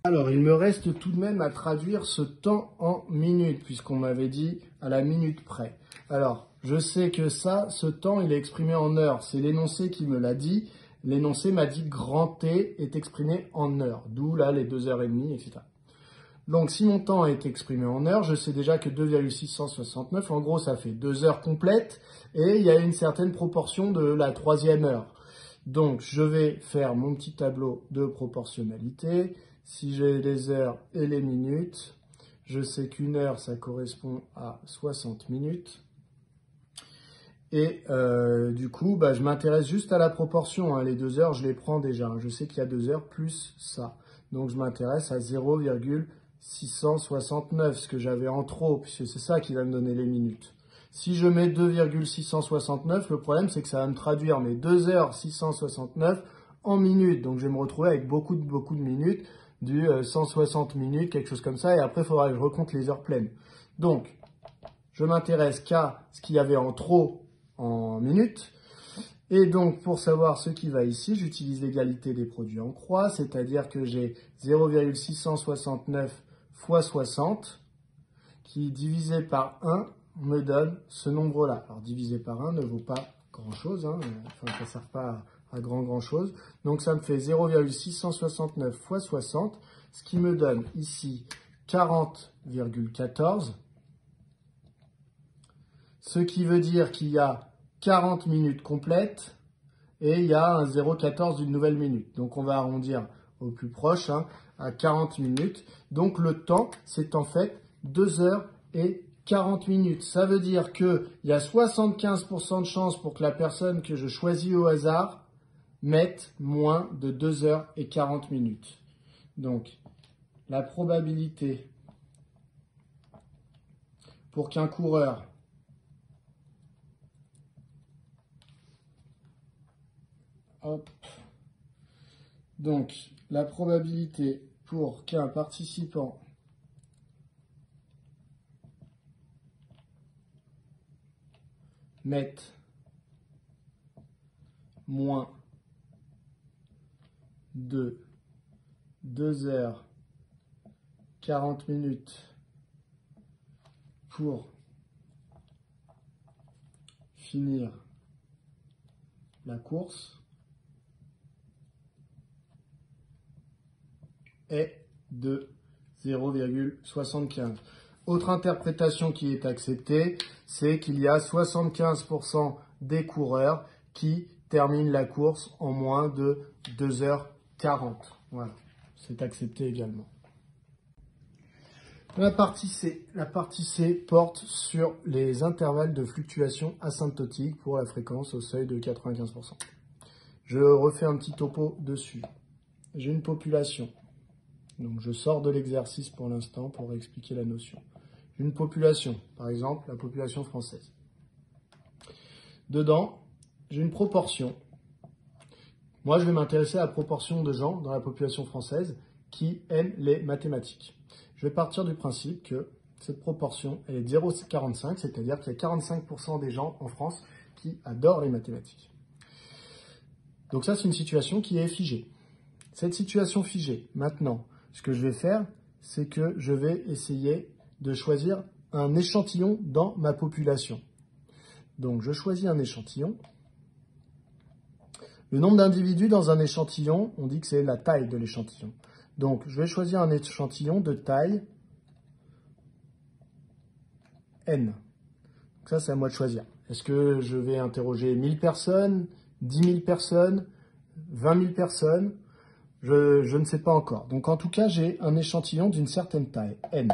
Alors, il me reste tout de même à traduire ce temps en minutes, puisqu'on m'avait dit à la minute près. Alors, je sais que ce temps, il est exprimé en heures. C'est l'énoncé qui me l'a dit. L'énoncé m'a dit grand T est exprimé en heures, d'où là les 2h30, etc. Donc, si mon temps est exprimé en heures, je sais déjà que 2,669, en gros, ça fait 2 heures complètes, et il y a une certaine proportion de la 3e heure. Donc, je vais faire mon petit tableau de proportionnalité. Si j'ai les heures et les minutes, je sais qu'une heure, ça correspond à 60 minutes. Et du coup, je m'intéresse juste à la proportion. Hein. Les 2 heures, je les prends déjà. Je sais qu'il y a 2 heures plus ça. Donc, je m'intéresse à 0,669, ce que j'avais en trop, puisque c'est ça qui va me donner les minutes. Si je mets 2,669, le problème, c'est que ça va me traduire mes 2h669 en minutes. Donc, je vais me retrouver avec beaucoup de minutes, du 160 minutes, quelque chose comme ça. Et après, il faudra que je recompte les heures pleines. Donc, je m'intéresse qu'à ce qu'il y avait en trop en minutes. Et donc, pour savoir ce qui va ici, j'utilise l'égalité des produits en croix, c'est-à-dire que j'ai 0,669 fois 60, qui divisé par 1 me donne ce nombre-là. Alors, divisé par 1 ne vaut pas grand-chose, hein, enfin, ça ne sert pas à grand-chose. Donc, ça me fait 0,669 fois 60, ce qui me donne ici 40,14, ce qui veut dire qu'il y a 40 minutes complètes et il y a un 0,14 d'une nouvelle minute. Donc, on va arrondir au plus proche, hein, à 40 minutes. Donc le temps, c'est en fait 2 heures et 40 minutes. Ça veut dire qu'il y a 75% de chances pour que la personne que je choisis au hasard mette moins de 2 heures et 40 minutes. Donc, la probabilité pour qu'un coureur donc, la probabilité pour qu'un participant mette moins de 2 heures 40 minutes pour finir la course est de 0,75. Autre interprétation qui est acceptée, c'est qu'il y a 75% des coureurs qui terminent la course en moins de 2h40. Voilà, c'est accepté également. La partie C. La partie C porte sur les intervalles de fluctuation asymptotique pour la fréquence au seuil de 95%. Je refais un petit topo dessus. J'ai une population. Donc je sors de l'exercice pour l'instant pour expliquer la notion. J'ai une population, par exemple la population française. Dedans, j'ai une proportion. Moi, je vais m'intéresser à la proportion de gens dans la population française qui aiment les mathématiques. Je vais partir du principe que cette proportion elle est de 0,45, c'est-à-dire qu'il y a 45% des gens en France qui adorent les mathématiques. Donc ça, c'est une situation qui est figée. Cette situation figée, maintenant, ce que je vais faire, c'est que je vais essayer de choisir un échantillon dans ma population. Donc, je choisis un échantillon. Le nombre d'individus dans un échantillon, on dit que c'est la taille de l'échantillon. Donc, je vais choisir un échantillon de taille N. Donc ça, c'est à moi de choisir. Est-ce que je vais interroger 1000 personnes, 10 000 personnes, 20 000 personnes? Je ne sais pas encore. Donc, en tout cas, j'ai un échantillon d'une certaine taille, N.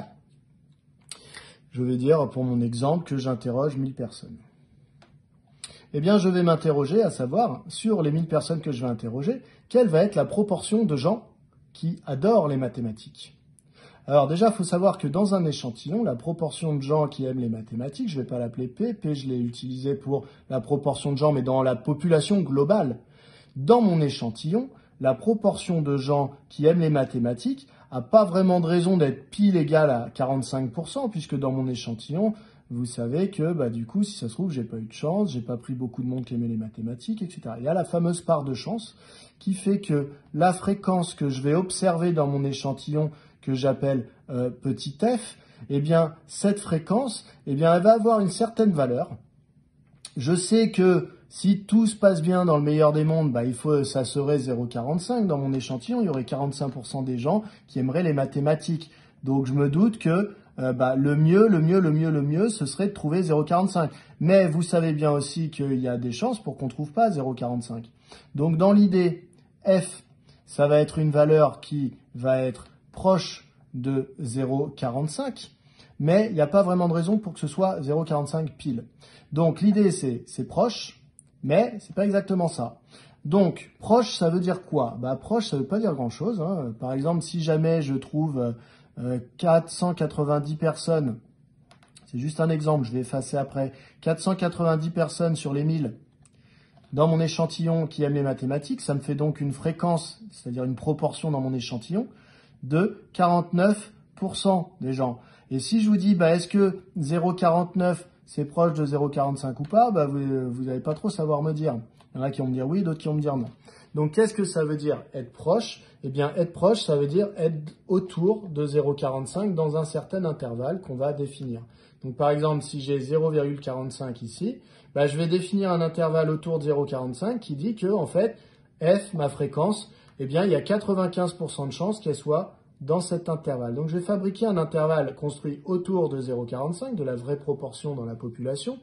Je vais dire, pour mon exemple, que j'interroge 1000 personnes. Eh bien, je vais m'interroger, à savoir, sur les 1000 personnes que je vais interroger, quelle va être la proportion de gens qui adorent les mathématiques. Alors déjà, il faut savoir que dans un échantillon, la proportion de gens qui aiment les mathématiques, je ne vais pas l'appeler P, P je l'ai utilisé pour la proportion de gens, mais dans la population globale. Dans mon échantillon, la proportion de gens qui aiment les mathématiques n'a pas vraiment de raison d'être pile égale à 45%, puisque dans mon échantillon, vous savez que du coup, si ça se trouve, j'ai pas eu de chance, j'ai pas pris beaucoup de monde qui aimait les mathématiques, etc. Il y a la fameuse part de chance qui fait que la fréquence que je vais observer dans mon échantillon, que j'appelle petit f, eh bien, cette fréquence, eh bien, elle va avoir une certaine valeur. Je sais que si tout se passe bien dans le meilleur des mondes, ça serait 0,45 dans mon échantillon. Il y aurait 45% des gens qui aimeraient les mathématiques. Donc, je me doute que le mieux, ce serait de trouver 0,45. Mais vous savez bien aussi qu'il y a des chances pour qu'on ne trouve pas 0,45. Donc, dans l'idée, f, ça va être une valeur qui va être proche de 0,45. Mais il n'y a pas vraiment de raison pour que ce soit 0,45 pile. Donc, l'idée, c'est proche, mais c'est pas exactement ça. Donc, proche, ça veut dire quoi? Proche, ça veut pas dire grand-chose. Hein. Par exemple, si jamais je trouve 490 personnes, c'est juste un exemple, je vais effacer après, 490 personnes sur les 1000 dans mon échantillon qui aiment les mathématiques, ça me fait donc une fréquence, c'est-à-dire une proportion dans mon échantillon, de 49% des gens. Et si je vous dis, est-ce que 0,49 c'est proche de 0,45 ou pas, vous n'allez pas trop savoir me dire. Il y en a qui vont me dire oui, d'autres qui vont me dire non. Donc, qu'est-ce que ça veut dire être proche? Eh bien, être proche, ça veut dire être autour de 0,45 dans un certain intervalle qu'on va définir. Donc, par exemple, si j'ai 0,45 ici, je vais définir un intervalle autour de 0,45 qui dit que, en fait, f, ma fréquence, eh bien, il y a 95% de chances qu'elle soit dans cet intervalle. Donc, je vais fabriquer un intervalle construit autour de 0,45, de la vraie proportion dans la population.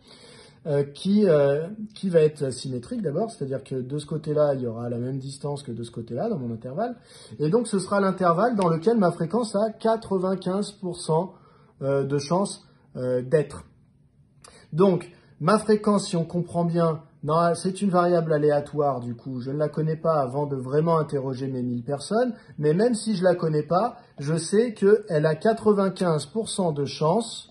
qui va être symétrique d'abord, c'est-à-dire que de ce côté-là, il y aura la même distance que de ce côté-là dans mon intervalle. Et donc, ce sera l'intervalle dans lequel ma fréquence a 95% de chance d'être. Donc, ma fréquence, si on comprend bien, c'est une variable aléatoire, du coup, je ne la connais pas avant de vraiment interroger mes 1000 personnes, mais même si je la connais pas, je sais qu'elle a 95% de chance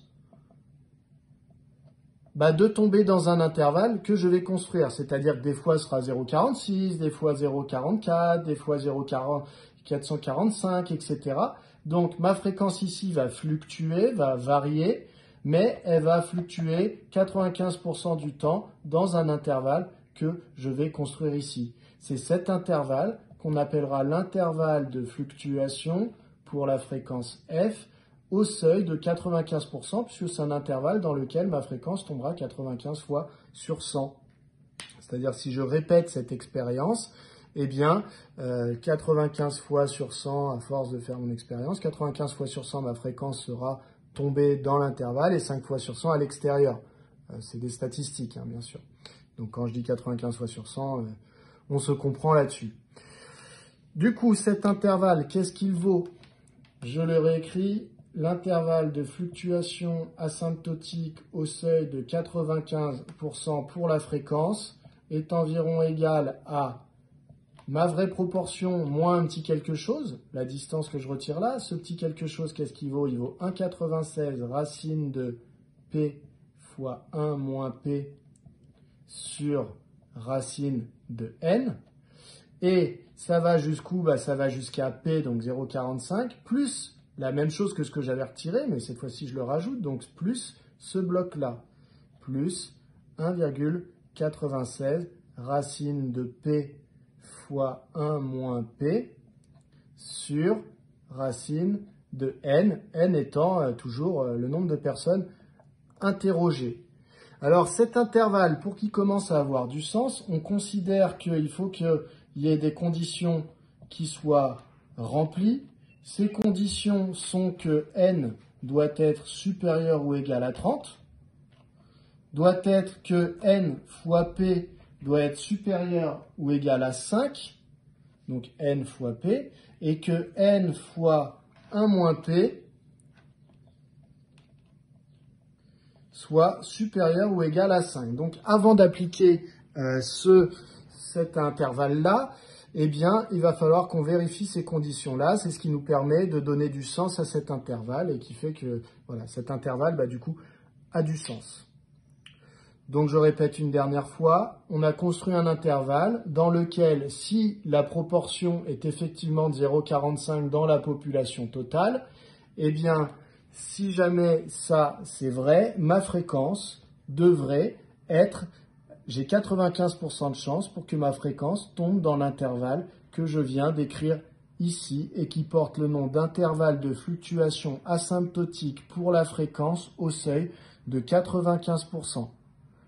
de tomber dans un intervalle que je vais construire. C'est-à-dire que des fois, ce sera 0,46, des fois 0,44, des fois 0,445, etc. Donc, ma fréquence ici va fluctuer, va varier, mais elle va fluctuer 95% du temps dans un intervalle que je vais construire ici. C'est cet intervalle qu'on appellera l'intervalle de fluctuation pour la fréquence f au seuil de 95%, puisque c'est un intervalle dans lequel ma fréquence tombera 95 fois sur 100. C'est-à-dire si je répète cette expérience, eh bien 95 fois sur 100, à force de faire mon expérience, 95 fois sur 100, ma fréquence sera tomber dans l'intervalle et 5 fois sur 100 à l'extérieur. C'est des statistiques, hein, bien sûr. Donc quand je dis 95 fois sur 100, on se comprend là-dessus. Du coup, cet intervalle, qu'est-ce qu'il vaut? Je le réécris. L'intervalle de fluctuation asymptotique au seuil de 95% pour la fréquence est environ égal à ma vraie proportion moins un petit quelque chose, la distance que je retire là. Ce petit quelque chose, qu'est-ce qu'il vaut? Il vaut 1,96 racine de P fois 1 moins P sur racine de N. Et ça va jusqu'où? Ça va jusqu'à P, donc 0,45, plus la même chose que ce que j'avais retiré, mais cette fois-ci je le rajoute, donc plus ce bloc-là, plus 1,96 racine de P fois 1 moins P sur racine de N, N étant toujours le nombre de personnes interrogées. Alors cet intervalle, pour qu'il commence à avoir du sens, on considère qu'il faut qu'il y ait des conditions qui soient remplies. Ces conditions sont que N doit être supérieur ou égal à 30, doit être que N fois P doit être supérieur ou égal à 5, donc N fois P, et que N fois 1 moins P soit supérieur ou égal à 5. Donc avant d'appliquer cet intervalle-là, eh bien, il va falloir qu'on vérifie ces conditions-là. C'est ce qui nous permet de donner du sens à cet intervalle et qui fait que voilà, cet intervalle, du coup, a du sens. Donc, je répète une dernière fois, on a construit un intervalle dans lequel, si la proportion est effectivement de 0,45 dans la population totale, eh bien, si jamais ça, c'est vrai, ma fréquence devrait être... J'ai 95% de chance pour que ma fréquence tombe dans l'intervalle que je viens d'écrire ici et qui porte le nom d'intervalle de fluctuation asymptotique pour la fréquence au seuil de 95%.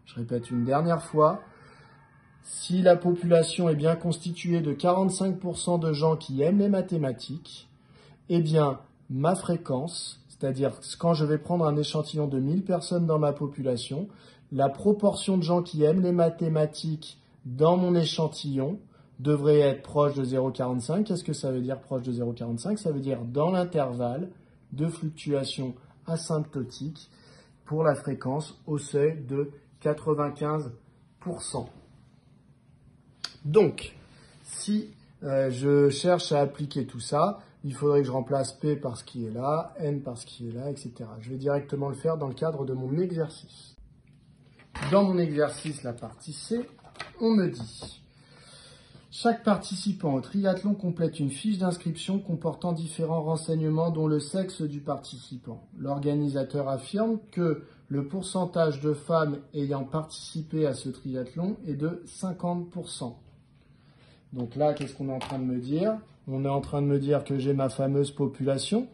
Je répète une dernière fois, si la population est bien constituée de 45% de gens qui aiment les mathématiques, eh bien ma fréquence, c'est-à-dire quand je vais prendre un échantillon de 1000 personnes dans ma population, la proportion de gens qui aiment les mathématiques dans mon échantillon devrait être proche de 0,45. Qu'est-ce que ça veut dire proche de 0,45? Ça veut dire dans l'intervalle de fluctuation asymptotique pour la fréquence au seuil de 95%. Donc, si je cherche à appliquer tout ça, il faudrait que je remplace P par ce qui est là, N par ce qui est là, etc. Je vais directement le faire dans le cadre de mon exercice. Dans mon exercice, la partie C, on me dit « Chaque participant au triathlon complète une fiche d'inscription comportant différents renseignements dont le sexe du participant. L'organisateur affirme que le pourcentage de femmes ayant participé à ce triathlon est de 50%. » Donc là, qu'est-ce qu'on est en train de me dire? On est en train de me dire que j'ai ma fameuse population.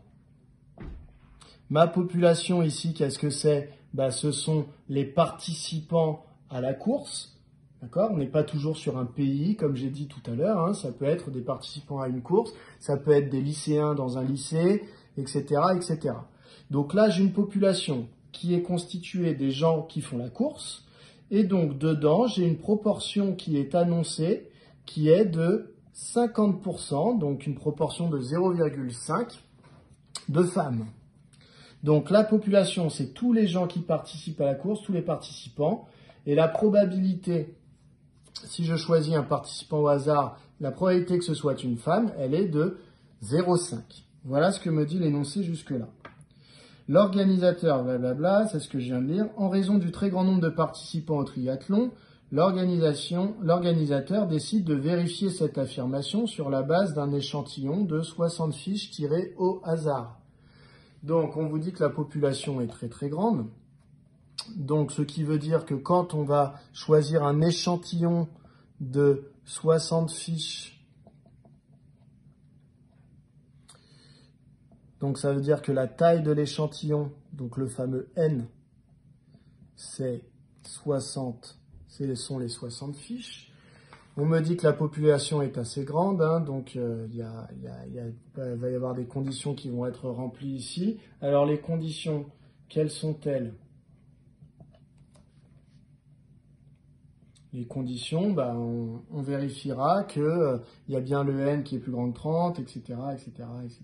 Ma population ici, qu'est-ce que c'est? Ce sont les participants à la course. D'accord? On n'est pas toujours sur un pays, comme j'ai dit tout à l'heure. Hein. Ça peut être des participants à une course, ça peut être des lycéens dans un lycée, etc., etc. Donc là, j'ai une population qui est constituée des gens qui font la course Et donc, dedans, j'ai une proportion qui est annoncée, qui est de 50%, donc une proportion de 0,5 de femmes. Donc, la population, c'est tous les gens qui participent à la course, tous les participants. Et la probabilité, si je choisis un participant au hasard, la probabilité que ce soit une femme, elle est de 0,5. Voilà ce que me dit l'énoncé jusque-là. L'organisateur, blablabla, c'est ce que je viens de lire. En raison du très grand nombre de participants au triathlon, l'organisateur décide de vérifier cette affirmation sur la base d'un échantillon de 60 fiches tirées au hasard. Donc, on vous dit que la population est très très grande. Donc, ce qui veut dire que quand on va choisir un échantillon de 60 fiches, donc ça veut dire que la taille de l'échantillon, donc le fameux N, c'est 60, ce sont les 60 fiches. On me dit que la population est assez grande, hein, donc il va y avoir des conditions qui vont être remplies ici. Alors les conditions, quelles sont-elles? Les conditions, on vérifiera qu'il y a bien le N qui est plus grand que 30, etc., etc., etc.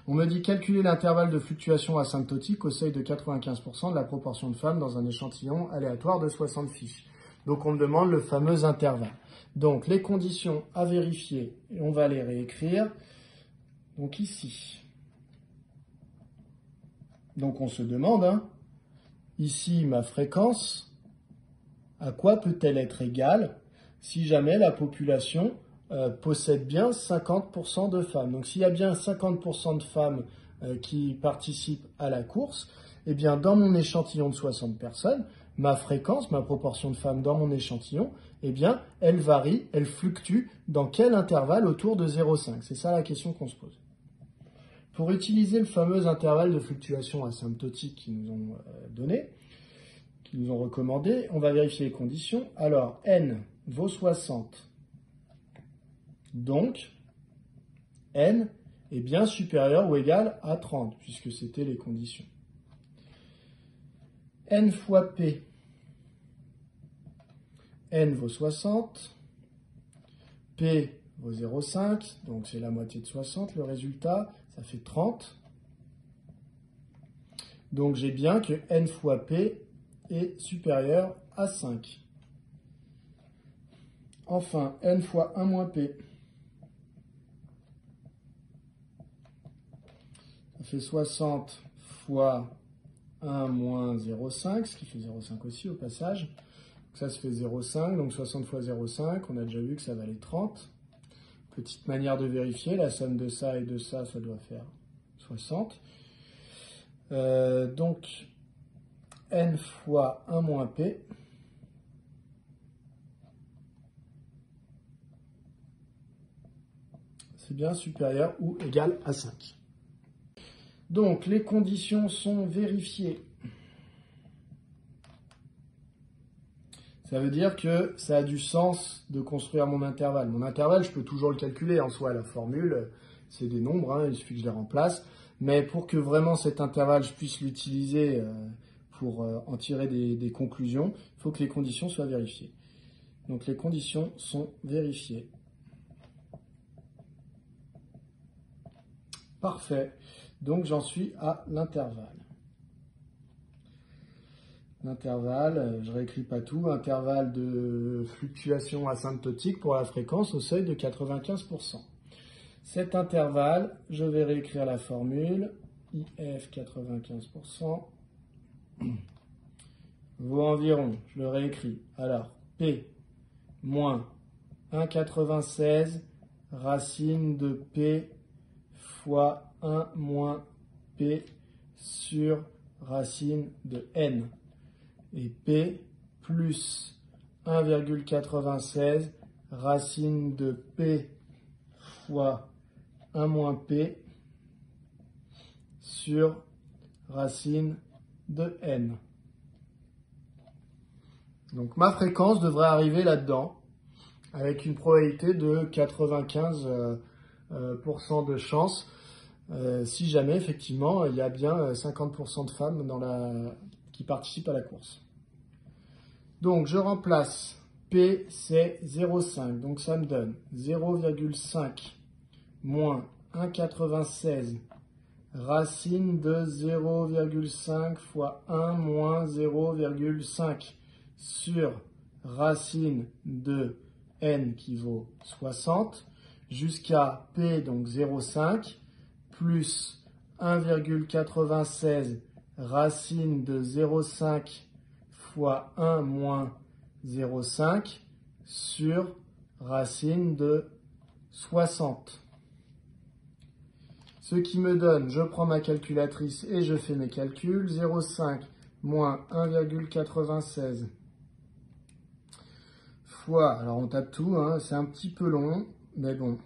On me dit calculer l'intervalle de fluctuation asymptotique au seuil de 95% de la proportion de femmes dans un échantillon aléatoire de 60 fiches. Donc on me demande le fameux intervalle. Donc les conditions à vérifier, on va les réécrire. Donc ici. Donc on se demande, ici ma fréquence, à quoi peut-elle être égale si jamais la population possède bien 50% de femmes. Donc s'il y a bien 50% de femmes qui participent à la course, eh bien dans mon échantillon de 60 personnes, ma fréquence, ma proportion de femmes dans mon échantillon, eh bien elle varie, elle fluctue dans quel intervalle autour de 0,5. C'est ça la question qu'on se pose. Pour utiliser le fameux intervalle de fluctuation asymptotique qu'ils nous ont donné, qu'ils nous ont recommandé, on va vérifier les conditions. Alors N vaut 60. Donc, N est bien supérieur ou égal à 30, puisque c'était les conditions. N fois P. N vaut 60. P vaut 0,5, donc c'est la moitié de 60. Le résultat, ça fait 30. Donc j'ai bien que N fois P est supérieur à 5. Enfin, N fois 1 moins P. Ça fait 60 fois 1 moins 0,5, ce qui fait 0,5 aussi au passage. Donc ça se fait 0,5, donc 60 fois 0,5, on a déjà vu que ça valait 30. Petite manière de vérifier, la somme de ça et de ça, ça doit faire 60. Donc, N fois 1 moins P, c'est bien supérieur ou égal à 5. Donc, les conditions sont vérifiées. Ça veut dire que ça a du sens de construire mon intervalle. Mon intervalle, je peux toujours le calculer en soi. La formule, c'est des nombres, il suffit que je les remplace. Mais pour que vraiment cet intervalle, je puisse l'utiliser pour en tirer des conclusions, il faut que les conditions soient vérifiées. Donc les conditions sont vérifiées. Parfait. Donc j'en suis à l'intervalle. L'intervalle, je ne réécris pas tout, intervalle de fluctuation asymptotique pour la fréquence au seuil de 95%. Cet intervalle, je vais réécrire la formule, IF 95%, vaut environ, je le réécris, alors P moins 1,96 racine de P fois 1 moins P sur racine de N. Et P plus 1,96 racine de P fois 1 moins P sur racine de N. Donc ma fréquence devrait arriver là-dedans avec une probabilité de 95% de chance si jamais effectivement il y a bien 50% de femmes qui participent à la course. Donc, je remplace P, c'est 0,5. Donc, ça me donne 0,5 moins 1,96 racine de 0,5 fois 1 moins 0,5 sur racine de n qui vaut 60 jusqu'à P, donc 0,5, plus 1,96 racine de 0,5 fois 1 moins 0,5 sur racine de 60. Ce qui me donne, je prends ma calculatrice et je fais mes calculs, 0,5 moins 1,96 fois, alors on tape tout, hein, c'est un petit peu long, mais bon,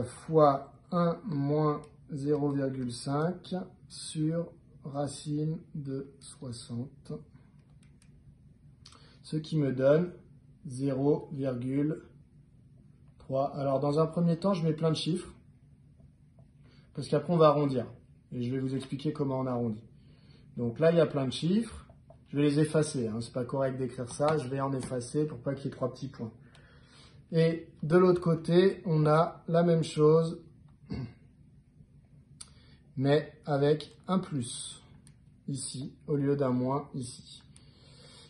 fois 1 moins 0,5 sur racine de 60, ce qui me donne 0,3. Alors dans un premier temps, je mets plein de chiffres, parce qu'après on va arrondir, et je vais vous expliquer comment on arrondit. Donc là, il y a plein de chiffres, je vais les effacer, hein, c'est pas correct d'écrire ça, je vais en effacer pour pas qu'il y ait 3 petits points. Et de l'autre côté, on a la même chose, mais avec un plus, ici, au lieu d'un moins, ici.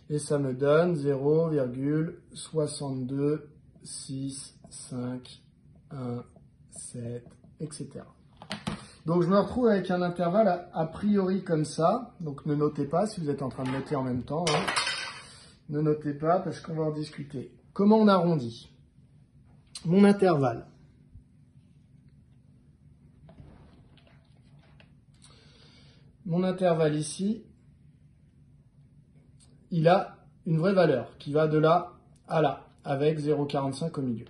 Et ça me donne 0,62651, 7, etc. Donc je me retrouve avec un intervalle a priori comme ça. Donc ne notez pas si vous êtes en train de noter en même temps. Hein. Ne notez pas parce qu'on va en discuter. Comment on arrondit? Mon intervalle. Mon intervalle ici, il a une vraie valeur qui va de là à là, avec 0,45 au milieu.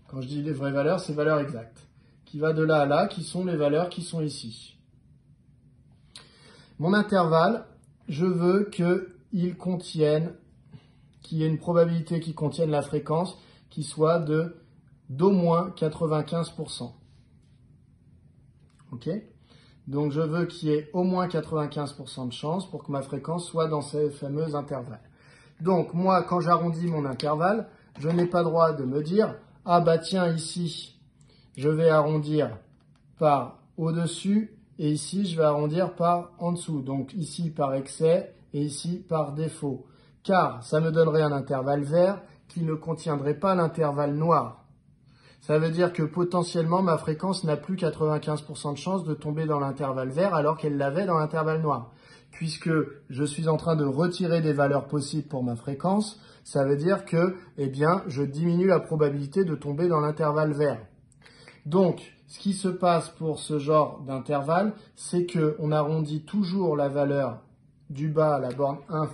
Quand je dis les vraies valeurs, c'est valeurs exactes. Qui va de là à là, qui sont les valeurs qui sont ici. Mon intervalle, je veux qu'il contienne, qu'il y ait une probabilité qui contienne la fréquence qui soit d'au moins 95%. Ok? Donc je veux qu'il y ait au moins 95% de chance pour que ma fréquence soit dans ces fameux intervalles. Donc moi, quand j'arrondis mon intervalle, je n'ai pas le droit de me dire « Ah bah tiens, ici, je vais arrondir par au-dessus et ici, je vais arrondir par en dessous. » Donc ici par excès et ici par défaut. Car ça me donnerait un intervalle vert qui ne contiendrait pas l'intervalle noir. Ça veut dire que potentiellement, ma fréquence n'a plus 95% de chance de tomber dans l'intervalle vert alors qu'elle l'avait dans l'intervalle noir. Puisque je suis en train de retirer des valeurs possibles pour ma fréquence, ça veut dire que, eh bien, je diminue la probabilité de tomber dans l'intervalle vert. Donc, ce qui se passe pour ce genre d'intervalle, c'est qu'on arrondit toujours la valeur du bas à la borne inf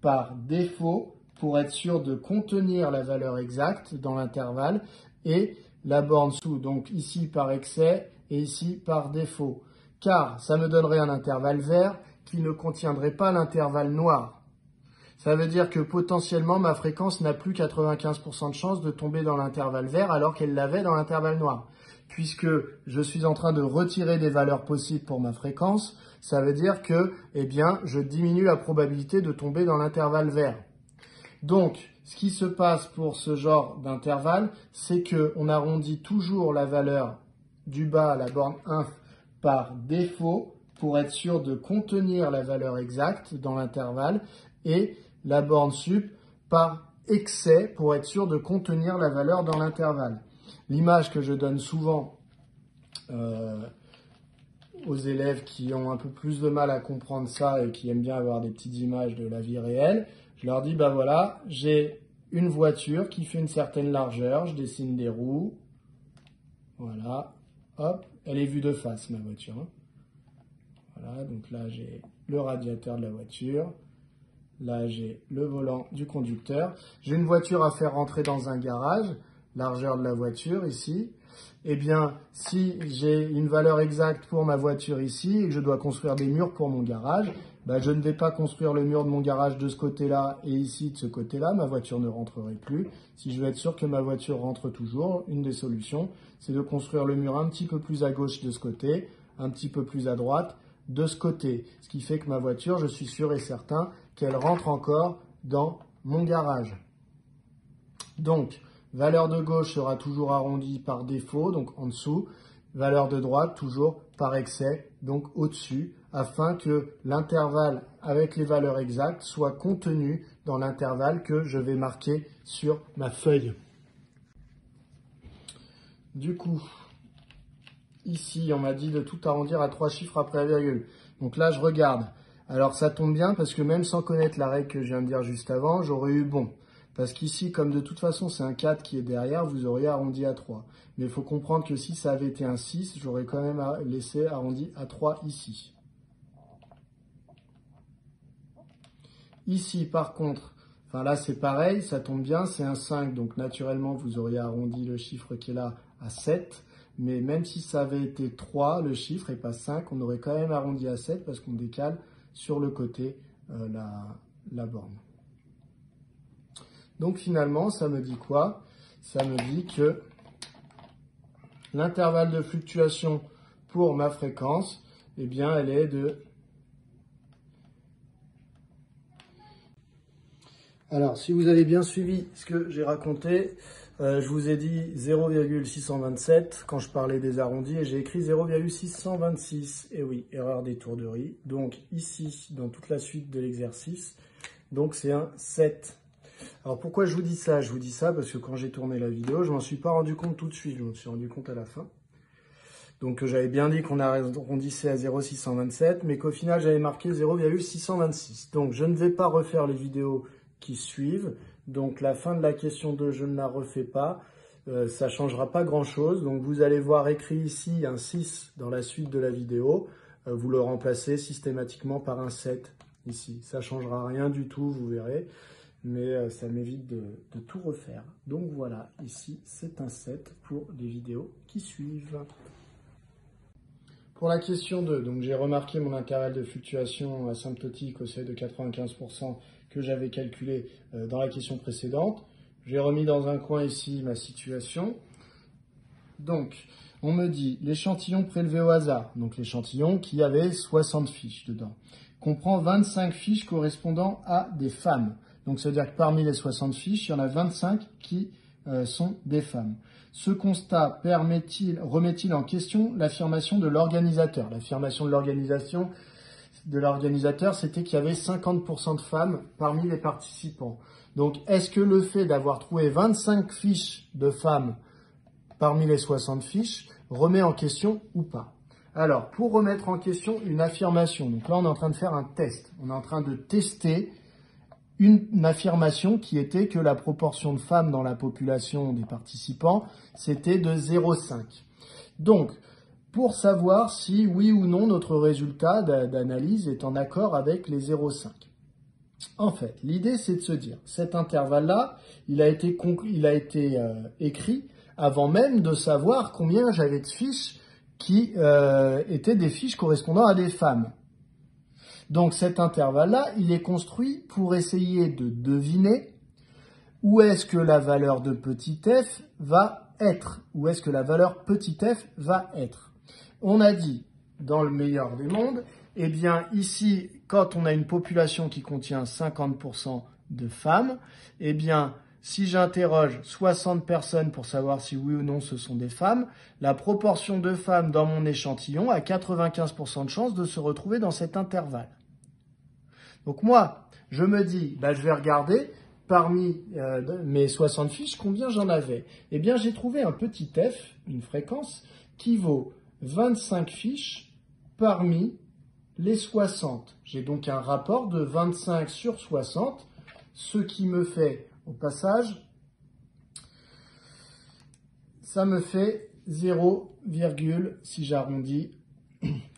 par défaut pour être sûr de contenir la valeur exacte dans l'intervalle et la borne sous, donc ici par excès et ici par défaut. Car ça me donnerait un intervalle vert qui ne contiendrait pas l'intervalle noir. Ça veut dire que potentiellement ma fréquence n'a plus 95% de chance de tomber dans l'intervalle vert alors qu'elle l'avait dans l'intervalle noir. Puisque je suis en train de retirer des valeurs possibles pour ma fréquence, ça veut dire que, eh bien, je diminue la probabilité de tomber dans l'intervalle vert. Donc, ce qui se passe pour ce genre d'intervalle, c'est qu'on arrondit toujours la valeur du bas à la borne inf par défaut pour être sûr de contenir la valeur exacte dans l'intervalle et la borne sup par excès pour être sûr de contenir la valeur dans l'intervalle. L'image que je donne souvent aux élèves qui ont un peu plus de mal à comprendre ça et qui aiment bien avoir des petites images de la vie réelle, je leur dis, bah voilà, j'ai une voiture qui fait une certaine largeur, je dessine des roues, voilà, hop, elle est vue de face ma voiture. Hein. Voilà, donc là j'ai le radiateur de la voiture, là j'ai le volant du conducteur. J'ai une voiture à faire rentrer dans un garage, largeur de la voiture ici. Eh bien, si j'ai une valeur exacte pour ma voiture ici et que je dois construire des murs pour mon garage, bah, je ne vais pas construire le mur de mon garage de ce côté-là et ici de ce côté-là. Ma voiture ne rentrerait plus. Si je veux être sûr que ma voiture rentre toujours, une des solutions, c'est de construire le mur un petit peu plus à gauche de ce côté, un petit peu plus à droite, de ce côté. Ce qui fait que ma voiture, je suis sûr et certain qu'elle rentre encore dans mon garage. Donc, valeur de gauche sera toujours arrondie par défaut, donc en dessous. Valeur de droite, toujours par excès, donc au-dessus, afin que l'intervalle avec les valeurs exactes soit contenu dans l'intervalle que je vais marquer sur ma feuille. Du coup, ici, on m'a dit de tout arrondir à 3 chiffres après la virgule. Donc là, je regarde. Alors, ça tombe bien parce que même sans connaître la règle que je viens de dire juste avant, j'aurais eu bon. Parce qu'ici, comme de toute façon, c'est un 4 qui est derrière, vous auriez arrondi à 3. Mais il faut comprendre que si ça avait été un 6, j'aurais quand même laissé arrondi à 3 ici. Ici, par contre, enfin là, c'est pareil, ça tombe bien, c'est un 5. Donc, naturellement, vous auriez arrondi le chiffre qui est là à 7. Mais même si ça avait été 3, le chiffre, et pas 5, on aurait quand même arrondi à 7 parce qu'on décale sur le côté la borne. Donc finalement, ça me dit quoi? Ça me dit que l'intervalle de fluctuation pour ma fréquence, eh bien, elle est de... Alors, si vous avez bien suivi ce que j'ai raconté, je vous ai dit 0,627 quand je parlais des arrondis et j'ai écrit 0,626. Et oui, erreur d'étourderie. Donc ici, dans toute la suite de l'exercice, donc c'est un 7. Alors pourquoi je vous dis ça? Je vous dis ça parce que quand j'ai tourné la vidéo, je m'en suis pas rendu compte tout de suite, je m'en suis rendu compte à la fin. Donc j'avais bien dit qu'on arrondissait à 0,627, mais qu'au final j'avais marqué 0,626. Donc je ne vais pas refaire les vidéos qui suivent. Donc la fin de la question 2, je ne la refais pas. Ça ne changera pas grand chose. Donc vous allez voir écrit ici un 6 dans la suite de la vidéo. Vous le remplacez systématiquement par un 7 ici. Ça ne changera rien du tout, vous verrez. Mais ça m'évite de tout refaire. Donc voilà, ici c'est un 7 pour les vidéos qui suivent. Pour la question 2, donc j'ai remarqué mon intervalle de fluctuation asymptotique au seuil de 95% que j'avais calculé dans la question précédente. J'ai remis dans un coin ici ma situation. Donc, on me dit l'échantillon prélevé au hasard, donc l'échantillon qui avait 60 fiches dedans, comprend 25 fiches correspondant à des femmes. Donc, ça veut dire que parmi les 60 fiches, il y en a 25 qui sont des femmes. Ce constat remet-il en question l'affirmation de l'organisateur? L'affirmation de l'organisateur, c'était qu'il y avait 50% de femmes parmi les participants. Donc, est-ce que le fait d'avoir trouvé 25 fiches de femmes parmi les 60 fiches remet en question ou pas? Alors, pour remettre en question une affirmation, donc là, on est en train de faire un test. On est en train de tester une affirmation qui était que la proportion de femmes dans la population des participants, c'était de 0,5. Donc, pour savoir si oui ou non notre résultat d'analyse est en accord avec les 0,5. En fait, l'idée c'est de se dire, cet intervalle-là, il a été écrit avant même de savoir combien j'avais de fiches qui étaient des fiches correspondant à des femmes. Donc cet intervalle-là, il est construit pour essayer de deviner où est-ce que la valeur de petit f va être, où est-ce que la valeur petit f va être. On a dit, dans le meilleur des mondes, eh bien ici, quand on a une population qui contient 50% de femmes, eh bien si j'interroge 60 personnes pour savoir si oui ou non ce sont des femmes, la proportion de femmes dans mon échantillon a 95% de chances de se retrouver dans cet intervalle. Donc moi, je me dis, je vais regarder parmi mes 60 fiches combien j'en avais. Eh bien, j'ai trouvé un petit f, une fréquence, qui vaut 25 fiches parmi les 60. J'ai donc un rapport de 25 sur 60, ce qui me fait, au passage, ça me fait 0, si j'arrondis,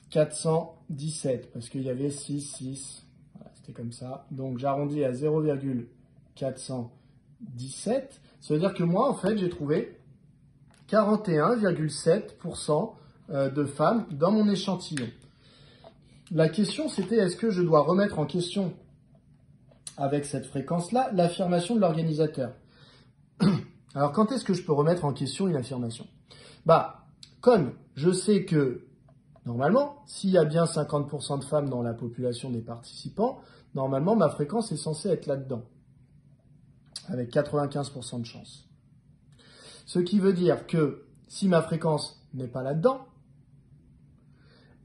417, parce qu'il y avait 6, 6, voilà, c'était comme ça. Donc j'arrondis à 0,417, ça veut dire que moi, en fait, j'ai trouvé 41,7% de femmes dans mon échantillon. La question, c'était est-ce que je dois remettre en question, avec cette fréquence-là, l'affirmation de l'organisateur? Alors, quand est-ce que je peux remettre en question une affirmation? Comme je sais que Normalement, s'il y a bien 50% de femmes dans la population des participants, normalement, ma fréquence est censée être là-dedans, avec 95% de chance. Ce qui veut dire que si ma fréquence n'est pas là-dedans,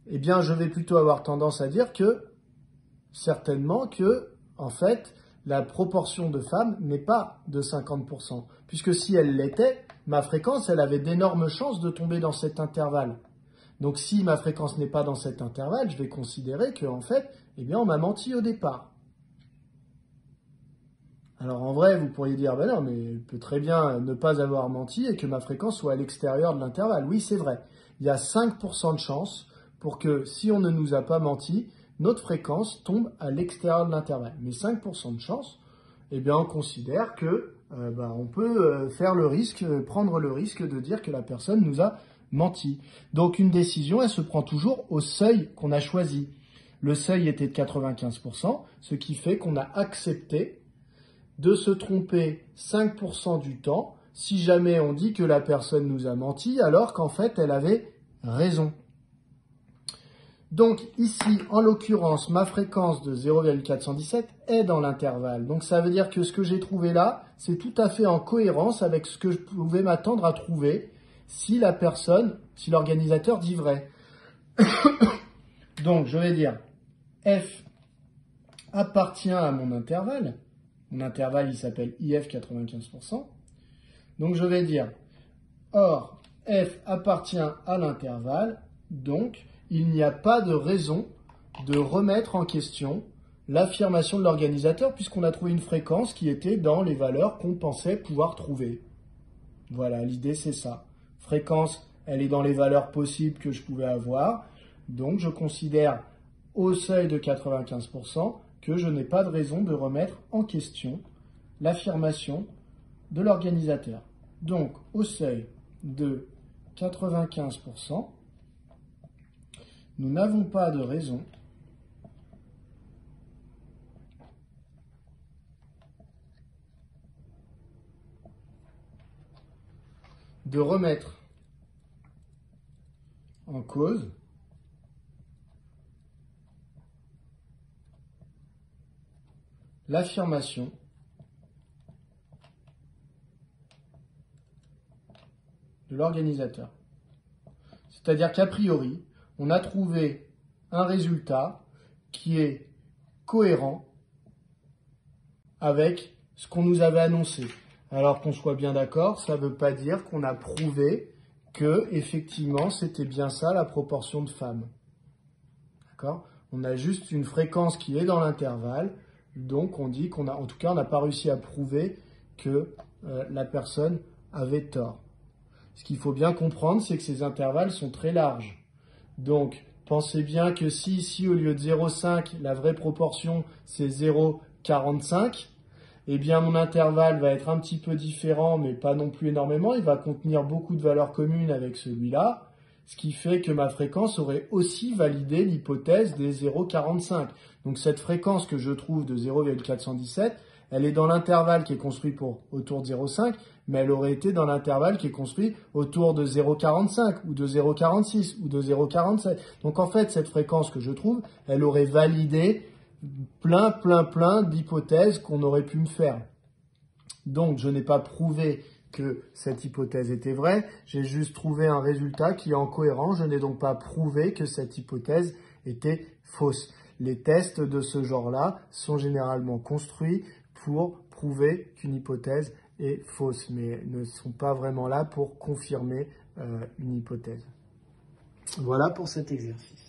eh bien, je vais plutôt avoir tendance à dire que, certainement que, en fait, la proportion de femmes n'est pas de 50%. Puisque si elle l'était, ma fréquence, elle avait d'énormes chances de tomber dans cet intervalle. Donc, si ma fréquence n'est pas dans cet intervalle, je vais considérer que, en fait, eh bien, on m'a menti au départ. Alors, en vrai, vous pourriez dire, ben non, mais il peut très bien ne pas avoir menti et que ma fréquence soit à l'extérieur de l'intervalle. Oui, c'est vrai. Il y a 5% de chance pour que, si on ne nous a pas menti, notre fréquence tombe à l'extérieur de l'intervalle. Mais 5% de chance, eh bien, on considère que on peut prendre le risque de dire que la personne nous a menti. Donc, une décision, elle se prend toujours au seuil qu'on a choisi. Le seuil était de 95%, ce qui fait qu'on a accepté de se tromper 5% du temps si jamais on dit que la personne nous a menti alors qu'en fait, elle avait raison. Donc ici, en l'occurrence, ma fréquence de 0,417 est dans l'intervalle. Donc ça veut dire que ce que j'ai trouvé là, c'est tout à fait en cohérence avec ce que je pouvais m'attendre à trouver si l'organisateur dit vrai. Donc je vais dire F appartient à mon intervalle. Mon intervalle, il s'appelle IF 95%. Donc je vais dire, or, F appartient à l'intervalle, donc il n'y a pas de raison de remettre en question l'affirmation de l'organisateur puisqu'on a trouvé une fréquence qui était dans les valeurs qu'on pensait pouvoir trouver. Voilà, l'idée c'est ça. Fréquence, elle est dans les valeurs possibles que je pouvais avoir, donc je considère au seuil de 95% que je n'ai pas de raison de remettre en question l'affirmation de l'organisateur. Donc, au seuil de 95%, nous n'avons pas de raison de remettre en cause l'affirmation de l'organisateur. C'est-à-dire qu'a priori, on a trouvé un résultat qui est cohérent avec ce qu'on nous avait annoncé. Alors qu'on soit bien d'accord, ça ne veut pas dire qu'on a prouvé que, effectivement, c'était bien ça la proportion de femmes. D'accord ? On a juste une fréquence qui est dans l'intervalle, donc on dit qu'on a, en tout cas, on n'a pas réussi à prouver que la personne avait tort. Ce qu'il faut bien comprendre, c'est que ces intervalles sont très larges. Donc, pensez bien que si ici, au lieu de 0,5, la vraie proportion, c'est 0,45, eh bien, mon intervalle va être un petit peu différent, mais pas non plus énormément. Il va contenir beaucoup de valeurs communes avec celui-là, ce qui fait que ma fréquence aurait aussi validé l'hypothèse des 0,45. Donc, cette fréquence que je trouve de 0,417, elle est dans l'intervalle qui est construit pour autour de 0,5, mais elle aurait été dans l'intervalle qui est construit autour de 0,45 ou de 0,46 ou de 0,47. Donc en fait, cette fréquence que je trouve, elle aurait validé plein d'hypothèses qu'on aurait pu me faire. Donc je n'ai pas prouvé que cette hypothèse était vraie, j'ai juste trouvé un résultat qui est en cohérence, je n'ai donc pas prouvé que cette hypothèse était fausse. Les tests de ce genre-là sont généralement construits pour prouver qu'une hypothèse est fausse, mais ne sont pas vraiment là pour confirmer une hypothèse. Voilà pour cet exercice.